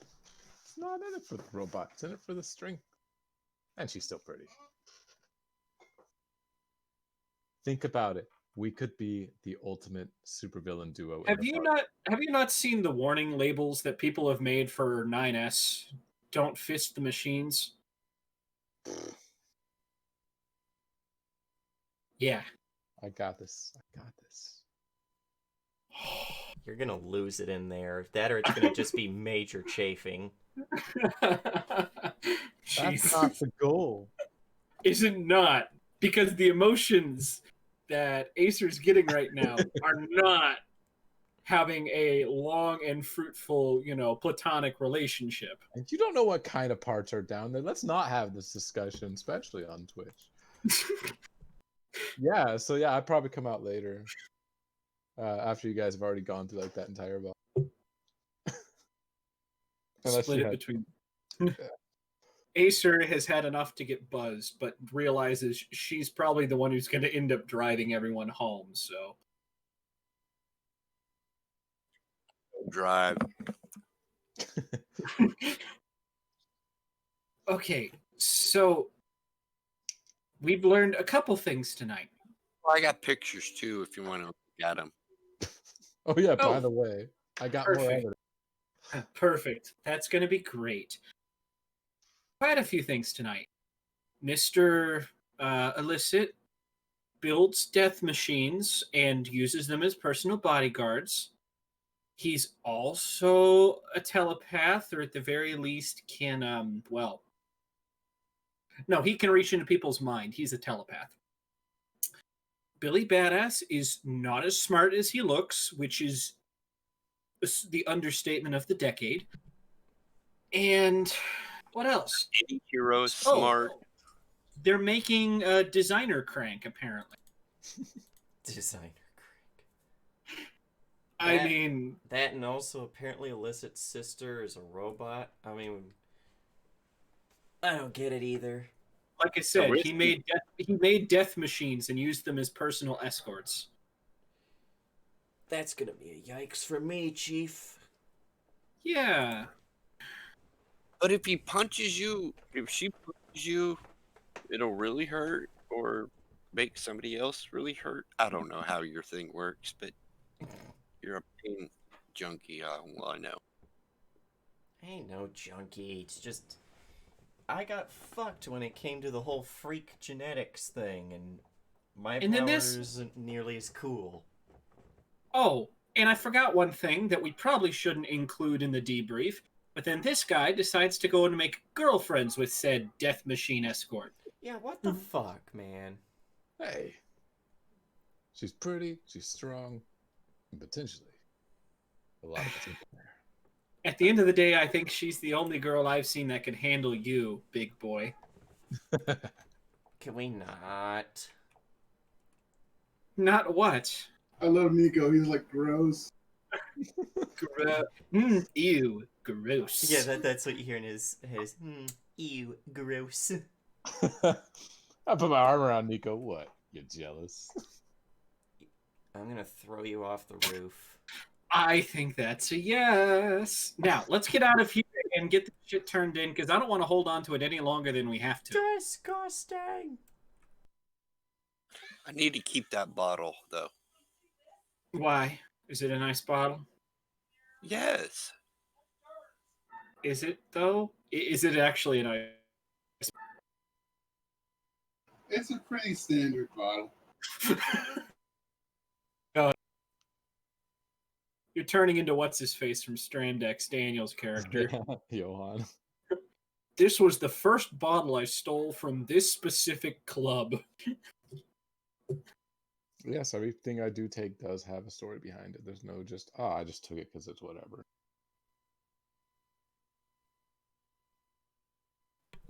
It's not in it for the robot. It's in it for the strength. And she's still pretty. Think about it. We could be the ultimate supervillain duo. Have you not seen the warning labels that people have made for 9S? Don't fist the machines. Yeah. I got this. I got this. You're gonna lose it in there. That or it's gonna just be major chafing. That's not the goal. Is it not? Because the emotions that Acer's getting right now are not having a long and fruitful, platonic relationship. And you don't know what kind of parts are down there. Let's not have this discussion, especially on Twitch. Yeah, so yeah, I'd probably come out later. After you guys have already gone through like that entire ball. Split it between. Acer has had enough to get buzzed, but realizes she's probably the one who's going to end up driving everyone home. So Drive. okay, so we've learned a couple things tonight. Well, I got pictures too if you want to look at them. Oh yeah, by Oh, the way, I got more perfect. evidence. Perfect. That's going to be great. Quite a few things tonight. Mr. Illicit builds death machines and uses them as personal bodyguards. He's also a telepath, or at the very least can, no, he can reach into people's mind. He's a telepath. Billy Badass is not as smart as he looks, which is the understatement of the decade. And what else? Hero smart. They're making a designer crank, apparently. Designer crank. I mean, that, and also apparently Illicit's sister is a robot. I mean, I don't get it either. like I said, he made death machines and used them as personal escorts. That's gonna be a yikes for me, Chief. Yeah. But if he punches you, if she punches you, it'll really hurt or make somebody else really hurt. I don't know how your thing works, but you're a pain junkie. I know. I ain't no junkie. It's just I got fucked when it came to the whole freak genetics thing, and my power isn't nearly as cool. Oh, and I forgot one thing that we probably shouldn't include in the debrief. But then this guy decides to go and make girlfriends with said death machine escort. Yeah, what the fuck, man? Hey, she's pretty, she's strong, and potentially a lot of potential there. At the end of the day, I think she's the only girl I've seen that can handle you, big boy. Can we not? Not what? I love Nico. He's like gross. Ew, gross. Yeah, that's what you hear in his ew, gross. I put my arm around Nico. What? You're jealous? I'm gonna throw you off the roof. I think that's a yes. Now, let's get out of here and get the shit turned in because I don't want to hold on to it any longer than we have to. Disgusting. I need to keep that bottle though. Why? Is it a nice bottle? Yes. Is it though? Is it actually a nice? It's a pretty standard bottle. You're turning into what's his face from Strandex, Daniel's character. Johan. This was the first bottle I stole from this specific club. Yes, everything I do take does have a story behind it. There's no just, I just took it because it's whatever.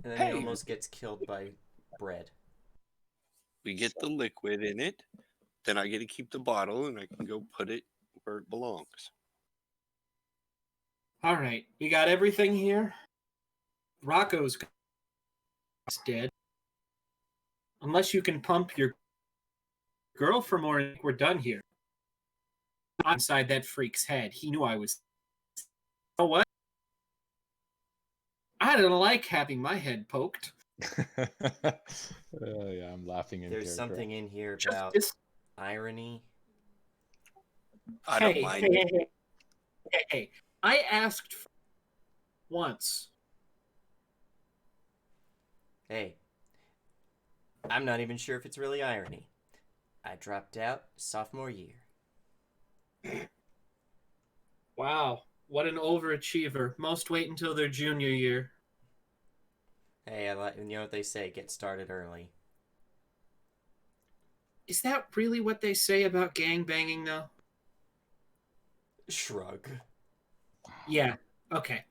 And then Hey. he almost gets killed by bread. We get the liquid in it. Then I get to keep the bottle and I can go put it where it belongs. All right, we got everything here. Rocco's dead. Unless you can pump your girl for more, we're done here. I'm inside that freak's head. He knew I was. You know what? I don't like having my head poked. Yeah, I'm laughing in There's character. something in here about Just irony. I don't mind. Hey. I asked once. Hey, I'm not even sure if it's really irony. I dropped out sophomore year. Wow, what an overachiever. Most wait until their junior year. Hey, you know what they say, get started early. Is that really what they say about gangbanging, though? Shrug. Yeah, okay.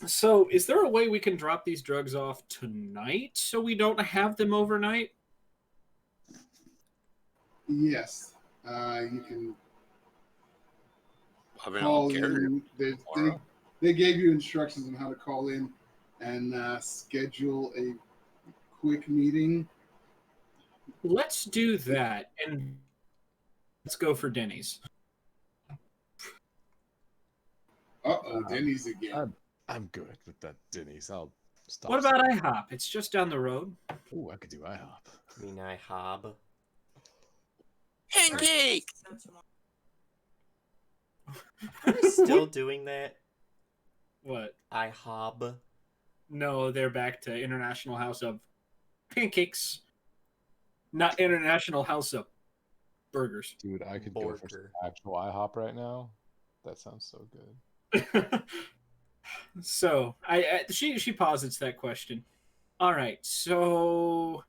So, is there a way we can drop these drugs off tonight so we don't have them overnight? Yes, you can I mean, call I'll carry in. it tomorrow. They gave you instructions on how to call in and schedule a quick meeting. Let's do that, and let's go for Denny's. Denny's again. I'm good with that Denny's. I'll stop. What about IHOP? It's just down the road. Oh, I could do IHOP. I mean, I hob. Pancake! Are they still doing that? What? I hob. No, they're back to International House of Pancakes. Not International House of Burgers. Dude, I could go for some Border. actual IHOP right now. That sounds so good. So, she posits that question. All right, so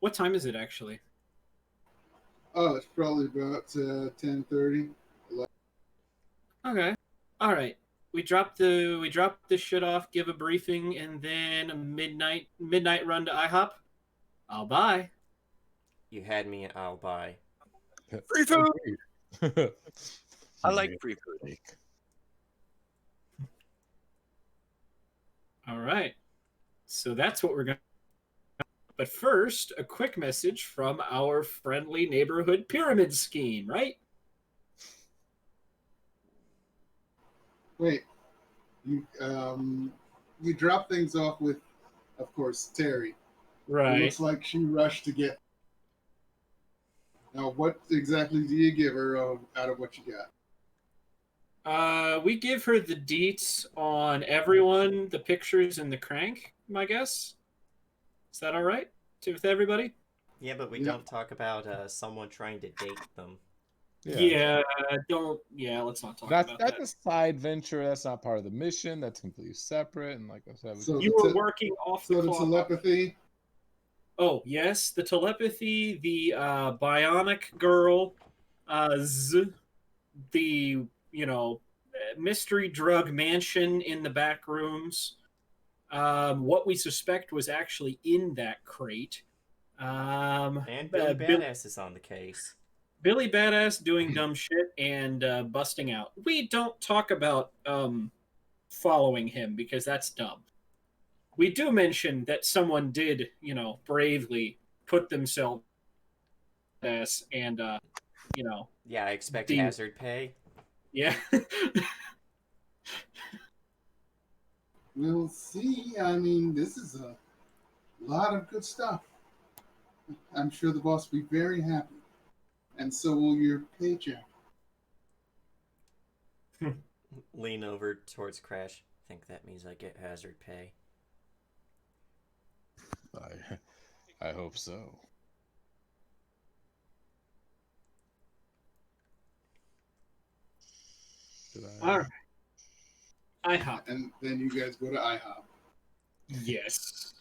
what time is it actually? Oh, it's probably about 10:30. Okay. All right. We drop this shit off, give a briefing, and then a midnight run to IHOP. I'll buy. You had me at I'll buy. Free food! I like free food. Cake. All right. So that's what we're going to. But first, a quick message from our friendly neighborhood pyramid scheme, right? Wait, you drop things off with, of course, Terry. It Right. looks like she rushed to get. Now, what exactly do you give her out of what you got? We give her the deets on everyone, the pictures, and the crank, my guess. Is that all right with everybody? Yeah, but we Yeah. don't talk about someone trying to date them. Yeah, let's not talk about That's that. a side venture. That's not part of the mission. That's completely separate. And like I said, So You were working off So the the clock. telepathy. Oh, yes, the telepathy, the bionic girl, the, mystery drug mansion in the back rooms. What we suspect was actually in that crate. And Billy Badass is on the case. Billy Badass doing dumb shit and busting out. We don't talk about following him because that's dumb. We do mention that someone did, bravely put themselves ass and, Yeah, I expect The- hazard pay. yeah. We'll see. I mean, this is a lot of good stuff. I'm sure the boss will be very happy. And so will your paycheck. Lean over towards Crash. Think that means I get hazard pay. I hope so. Did I? All right. IHOP. And then you guys go to IHOP. Yes.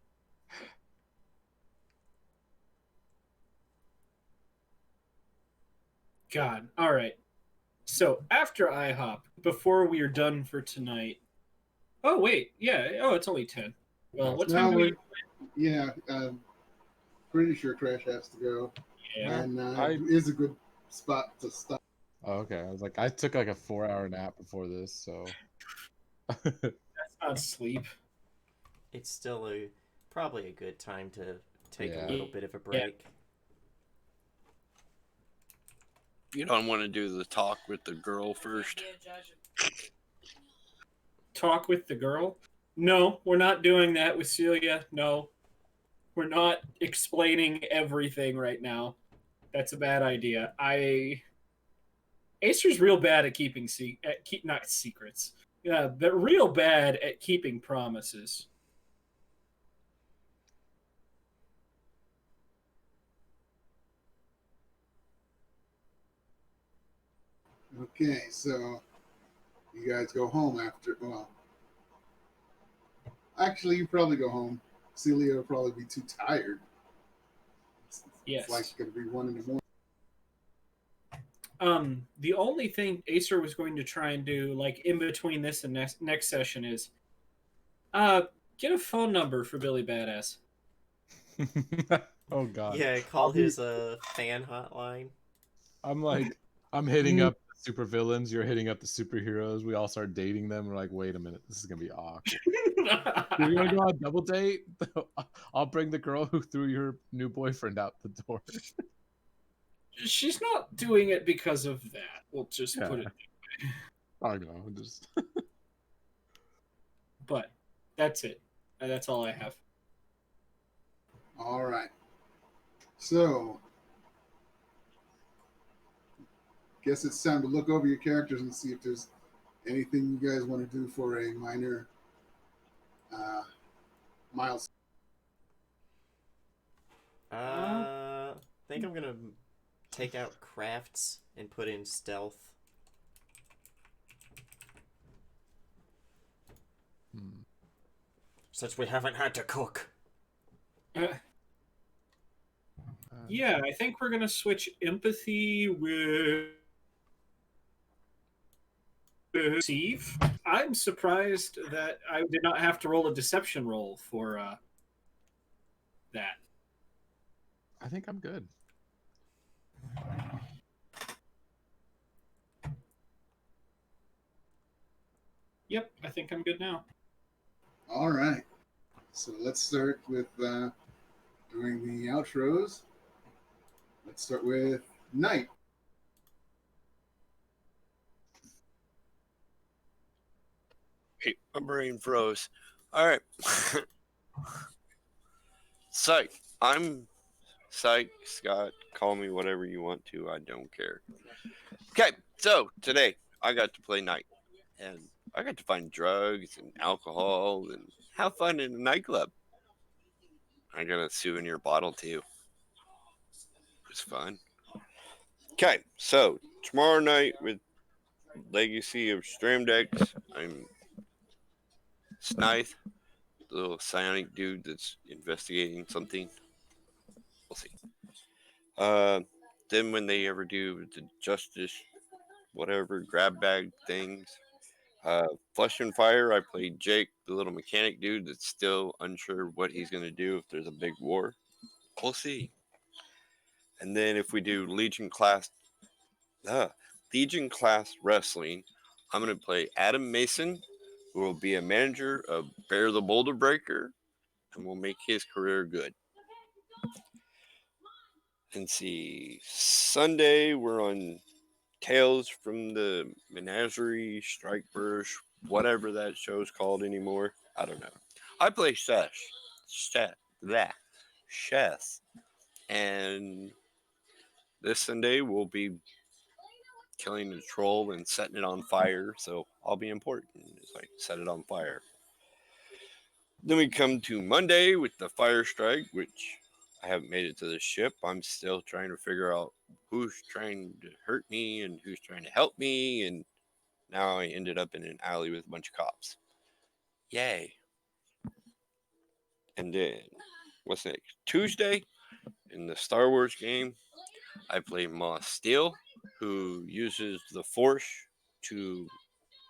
God. All right. So after IHOP, before we are done for tonight. Oh wait, yeah. Oh, it's only 10. Well, what time Now do we? yeah, pretty sure Crash has to go. Yeah. And I- it is a good spot to stop. Oh, okay. I was like, I took like a 4-hour nap before this, so. That's not sleep. It's still probably a good time to take Yeah. a little bit of a break. You don't want to do the talk with the girl first. Talk with the girl? No, we're not doing that with Celia. No. We're not explaining everything right now. That's a bad idea. Acer's real bad at keeping not secrets. Yeah, but real bad at keeping promises. Okay, so you guys go home after. Well, actually, you probably go home. Celia will probably be too tired. Yes. It's like going to be 1 in the morning. The only thing Acer was going to try and do, like in between this and next session, is get a phone number for Billy Badass. Oh god. Yeah, call his fan hotline. I'm hitting up the supervillains, you're hitting up the superheroes, we all start dating them. We're like, wait a minute, this is gonna be awkward. Do you want to go on a double date? I'll bring the girl who threw your new boyfriend out the door. She's not doing it because of that. We'll just put it. I don't know, just But that's it. That's all I have. All right. So, guess it's time to look over your characters and see if there's anything you guys want to do for a minor milestone. I think I'm gonna take out crafts and put in stealth. Since we haven't had to cook. Yeah, I think we're gonna switch empathy with Steve. I'm surprised that I did not have to roll a deception roll for that. I think I'm good. Yep, I think I'm good now. All right. So let's start with doing the outros. Let's start with Night. Hey, my brain froze. All right. Psych. I'm Psych, Scott. Call me whatever you want to. I don't care. Okay, so today I got to play Night. And I got to find drugs and alcohol and have fun in a nightclub. I got a souvenir bottle too. It was fun. Okay, so tomorrow night with Legacy of Stream Decks, I'm Snithe, the little psionic dude that's investigating something. We'll see. Then when they ever do the Justice, whatever, grab bag things, Flesh and Fire, I played Jake, the little mechanic dude that's still unsure what he's going to do if there's a big war. We'll see. And then if we do Legion class wrestling, I'm going to play Adam Mason, who will be a manager of Bear the Boulder Breaker, and will make his career good. And see, Sunday we're on Tales from the Menagerie, Strike Burst, whatever that show's called anymore. I don't know. I play chess, and this Sunday we'll be killing a troll and setting it on fire. So I'll be important. It's like set it on fire. Then we come to Monday with the fire strike, which I haven't made it to the ship. I'm still trying to figure out who's trying to hurt me and who's trying to help me. And now I ended up in an alley with a bunch of cops. Yay. And then, what's next? Tuesday, in the Star Wars game, I play Moss Steel, who uses the Force to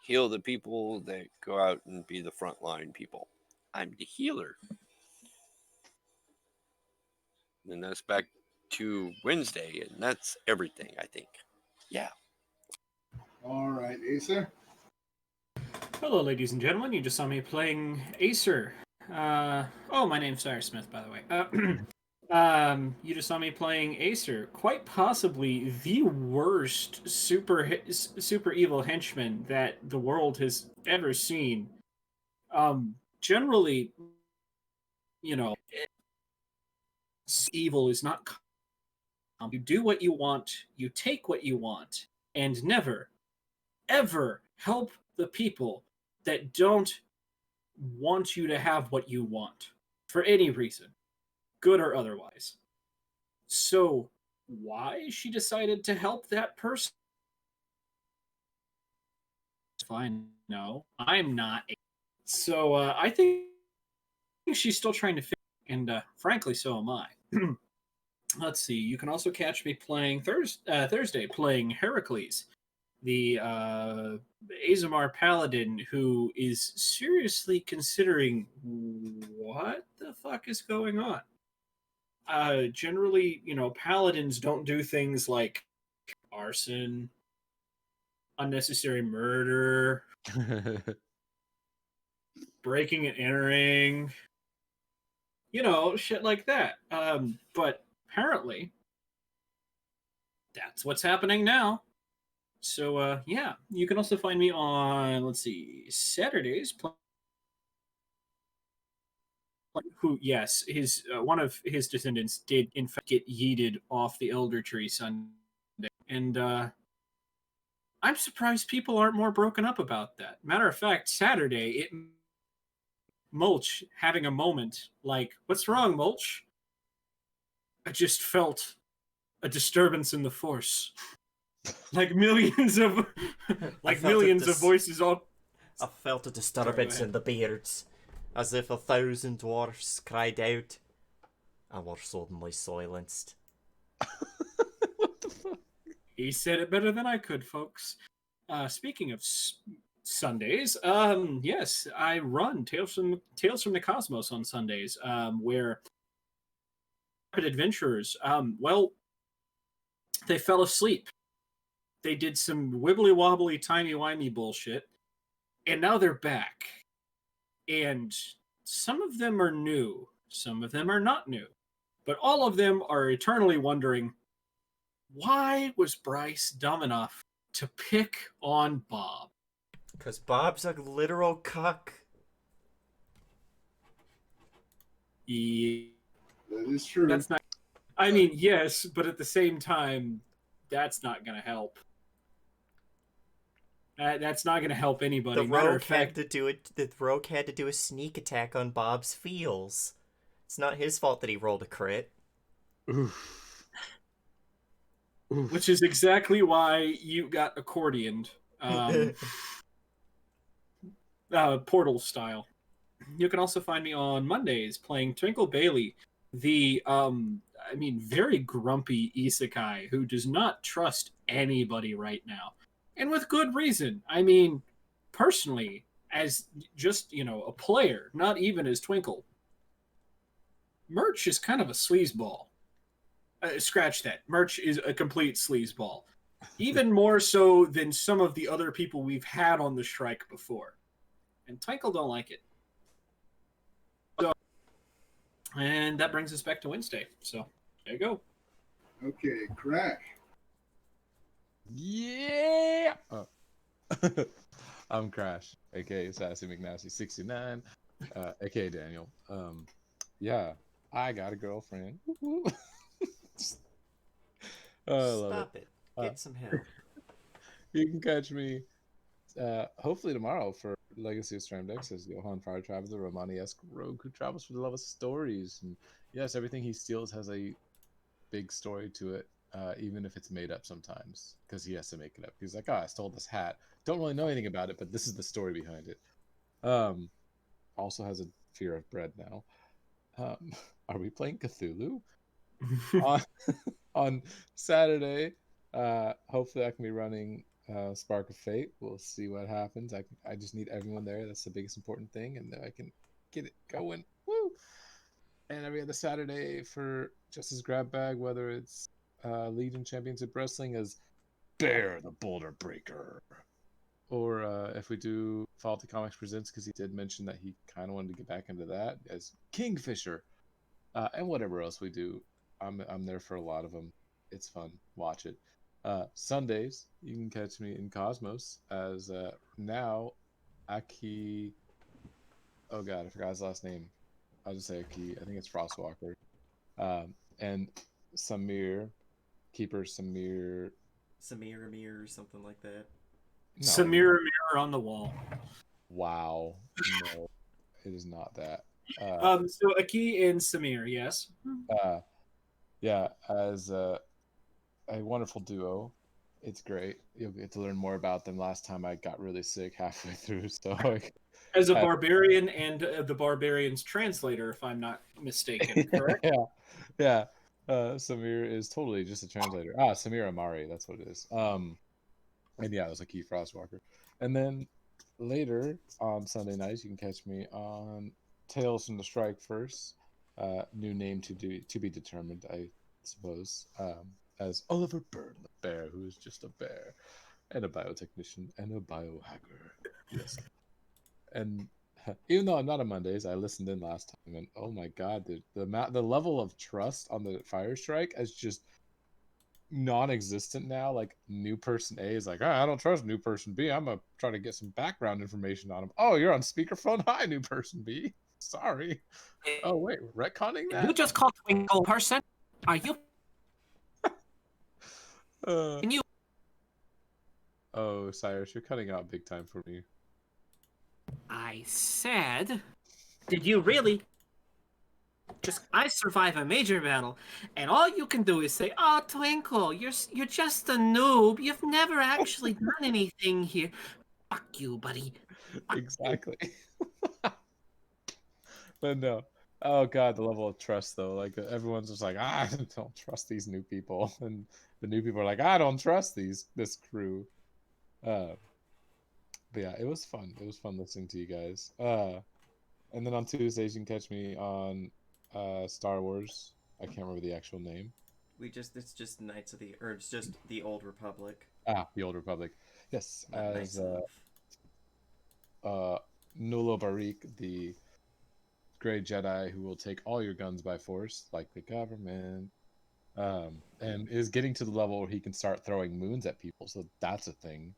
heal the people that go out and be the frontline people. I'm the healer. And that's back to Wednesday, and that's everything, I think. Yeah. All right, Acer. Hello, ladies and gentlemen. You just saw me playing Acer. My name's Cyrus Smith, by the way. You just saw me playing Acer. Quite possibly the worst super evil henchman that the world has ever seen. Generally, evil is not. You do what you want, you take what you want, and never, ever help the people that don't want you to have what you want for any reason, good or otherwise. So, why she decided to help that person? Fine, no, I'm not. So, I think she's still trying to figure, and frankly, so am I. Let's see. You can also catch me playing Thursday, playing Heracles, the Azamar paladin who is seriously considering what the fuck is going on. Generally, paladins don't do things like arson, unnecessary murder, breaking and entering, shit like that. But apparently, that's what's happening now. So, yeah, you can also find me on, let's see, Saturdays. Who, yes, his one of his descendants did in fact get yeeted off the elder tree Sunday, and I'm surprised people aren't more broken up about that. Matter of fact, Saturday, Mulch having a moment like, "What's wrong, Mulch?" I just felt a disturbance in the force. Like millions of voices all. I felt a disturbance in the beards, as if 1,000 dwarfs cried out, and were suddenly silenced. What the fuck? He said it better than I could, folks. Speaking of Sundays, yes, I run Tales from the Cosmos on Sundays, where adventurers, they fell asleep. They did some wibbly wobbly timey wimey bullshit, and now they're back. And some of them are new, some of them are not new, but all of them are eternally wondering, why was Bryce dumb enough to pick on Bob? Because Bob's a literal cuck. Yeah, That is true. that's not. I mean, yes, but at the same time, that's not going to help. That's not going to help anybody. The rogue had to do a sneak attack on Bob's feels. It's not his fault that he rolled a crit. Oof. Oof. Which is exactly why you got accordioned. Portal style. You can also find me on Mondays playing Twinkle Bailey, the very grumpy isekai who does not trust anybody right now. And with good reason. I mean, personally, as just, a player, not even as Twinkle, Merch is kind of a sleazeball. Scratch that. Merch is a complete sleazeball. Even more so than some of the other people we've had on the strike before. And Twinkle don't like it. So, and that brings us back to Wednesday. So, there you go. Okay, Crash. Yeah. Oh. I'm Crash, aka Sassy McNasty 69. aka Daniel. Yeah, I got a girlfriend. Oh, I love it. Stop it. Uh, Get some help. you can catch me hopefully tomorrow for Legacy of Stranded X as Johan Fire travels, a Romani-esque rogue who travels for the love of stories. And yes, everything he steals has a big story to it, even if it's made up sometimes, because he has to make it up. He's like, I stole this hat. Don't really know anything about it, but this is the story behind it. Also has a fear of bread now. Are we playing Cthulhu? on, on Saturday, hopefully I can be running Spark of Fate. We'll see what happens. I just need everyone there. That's the biggest important thing, and then I can get it going. Woo! And every other Saturday for Justice Grab Bag, whether it's Legion Championship Wrestling as Bear the Boulder Breaker, or if we do Faulty Comics Presents, because he did mention that he kind of wanted to get back into that as Kingfisher, and whatever else we do. I'm there for a lot of them. It's fun. Watch it. Sundays, you can catch me in Cosmos as now Aki. Oh God, I forgot his last name. I'll just say Aki. I think it's Frostwalker. And Samir, Keeper Samir. Samir Amir or something like that. No. Samir mirror on the wall. Wow. No, it is not that. So Aki and Samir, yes. Yeah, as a wonderful duo. It's great. You'll get to learn more about them. Last time I got really sick halfway through, so As a barbarian and the barbarian's translator, if I'm not mistaken, correct? yeah. Samir is totally just a translator. Samir Amari, that's what it is. And yeah, it was like Key Frostwalker. And then later on Sunday nights, you can catch me on Tales from the Strike First. New name to be determined, I suppose. As Oliver Bird, the bear who is just a bear, and a biotechnician and a biohacker. Yes. And even though I'm not on Mondays, I listened in last time, and oh my god, the level of trust on the Fire Strike is just non-existent now. Like new person A is like, I don't trust new person B. I'm gonna try to get some background information on him. Oh, you're on speakerphone. Hi, new person B. Sorry. Oh wait, we're retconning that. You just called Twinkle person? Are you? Can you? Oh, Cyrus, you're cutting out big time for me. I said. Did you really? I survive a major battle, and all you can do is say, "Oh, Twinkle, you're just a noob. You've never actually done anything here." Fuck you, buddy. Exactly. But no. Oh god, the level of trust though. Like everyone's just like, I don't trust these new people, and the new people are like, I don't trust this crew. But yeah, it was fun. It was fun listening to you guys. And then on Tuesdays you can catch me on Star Wars. I can't remember the actual name. It's just it's just the Old Republic. The Old Republic. Yes, Not as enough. Nulo Barik, the Grey Jedi who will take all your guns by force, like the government, and is getting to the level where he can start throwing moons at people. So that's a thing.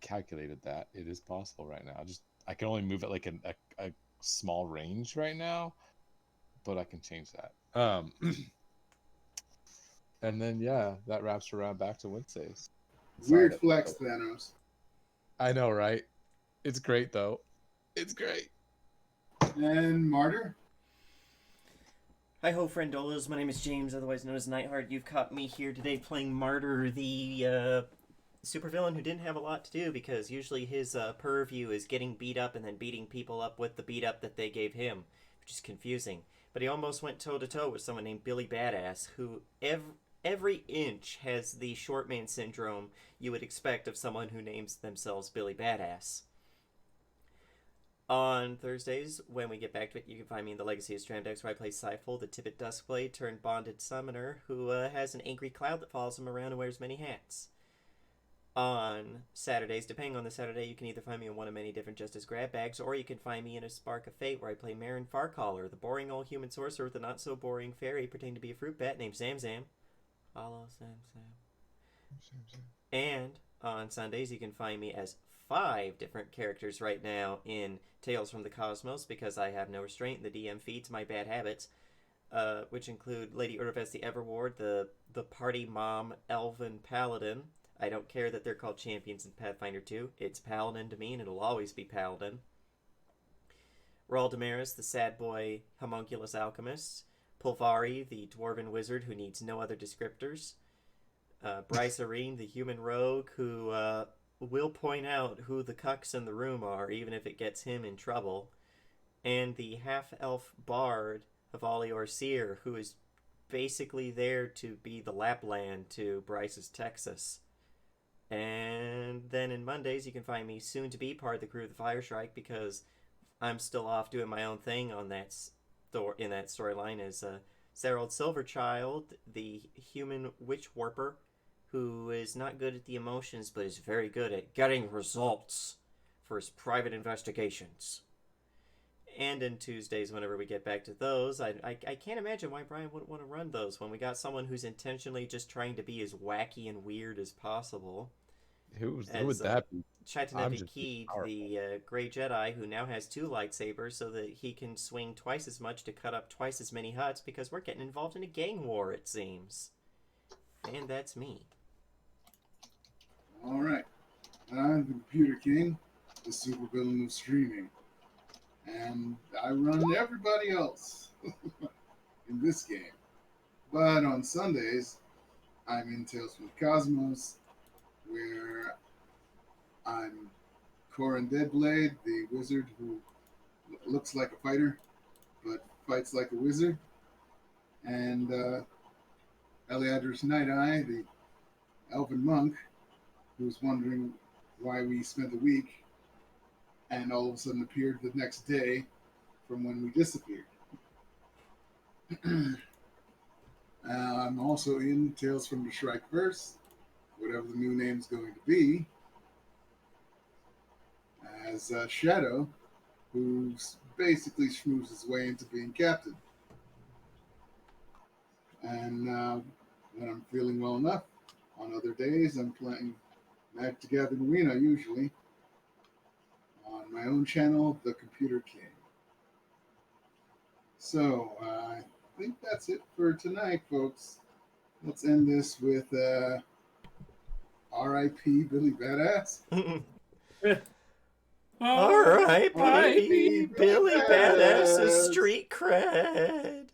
Calculated that it is possible right now. I can only move at like a small range right now, but I can change that. And then yeah, that wraps around back to Wednesdays. Weird flex, Thanos. I know, right? It's great though. It's great. And Martyr? Hi ho, friendolas. My name is James, otherwise known as Nightheart. You've caught me here today playing Martyr, the supervillain who didn't have a lot to do because usually his purview is getting beat up and then beating people up with the beat up that they gave him, which is confusing. But he almost went toe to toe with someone named Billy Badass, who every inch has the short man syndrome you would expect of someone who names themselves Billy Badass. On Thursdays, when we get back to it, you can find me in the Legacy of Strandex, where I play Sifel, the Tippet Duskblade turned bonded summoner who has an angry cloud that follows him around and wears many hats. On Saturdays, depending on the Saturday, you can either find me in one of many different Justice Grab Bags, or you can find me in a Spark of Fate, where I play Marin Farcaller, the boring old human sorcerer with a not-so-boring fairy pretending to be a fruit bat named Zamzam. Follow Zamzam. And on Sundays, you can find me as 5 different characters right now in Tales from the Cosmos because I have no restraint. The DM feeds my bad habits, which include Lady Urvest the Everward, the party mom Elven Paladin. I don't care that they're called champions in Pathfinder 2. It's Paladin to me, and it'll always be Paladin. Raul Damaris, the sad boy homunculus alchemist. Pulvari, the dwarven wizard who needs no other descriptors. Bryce Arene, the human rogue who will point out who the cucks in the room are, even if it gets him in trouble. And the half-elf bard of Olior Seer, who is basically there to be the Lapland to Bryce's Texas. And then in Mondays, you can find me soon to be part of the crew of the Fire Strike because I'm still off doing my own thing on that in that storyline as Serald Silverchild, the human witch warper, who is not good at the emotions but is very good at getting results for his private investigations. And in Tuesdays, whenever we get back to those, I can't imagine why Brian wouldn't want to run those when we got someone who's intentionally just trying to be as wacky and weird as possible. Who would that be? Chaitanevi Keed, the Grey Jedi, who now has 2 lightsabers so that he can swing twice as much to cut up twice as many huts because we're getting involved in a gang war, it seems. And that's me. All right. I'm the Computer King, the supervillain of streaming. And I run everybody else in this game. But on Sundays, I'm in Tales from the Cosmos, where I'm Corin Deadblade, the wizard who looks like a fighter, but fights like a wizard. And Eliadris Night-Eye, the elven monk, who's wondering why we spent a week and all of a sudden appeared the next day from when we disappeared. I'm also in Tales from the Shrikeverse, whatever the new name's going to be, as Shadow, who basically schmoozes his way into being captain. And when I'm feeling well enough, on other days, I'm playing Magic the Gathering Arena, usually, on my own channel, The Computer King. So, I think that's it for tonight, folks. Let's end this with R.I.P. Billy Badass. R.I.P. Billy Badass's street cred.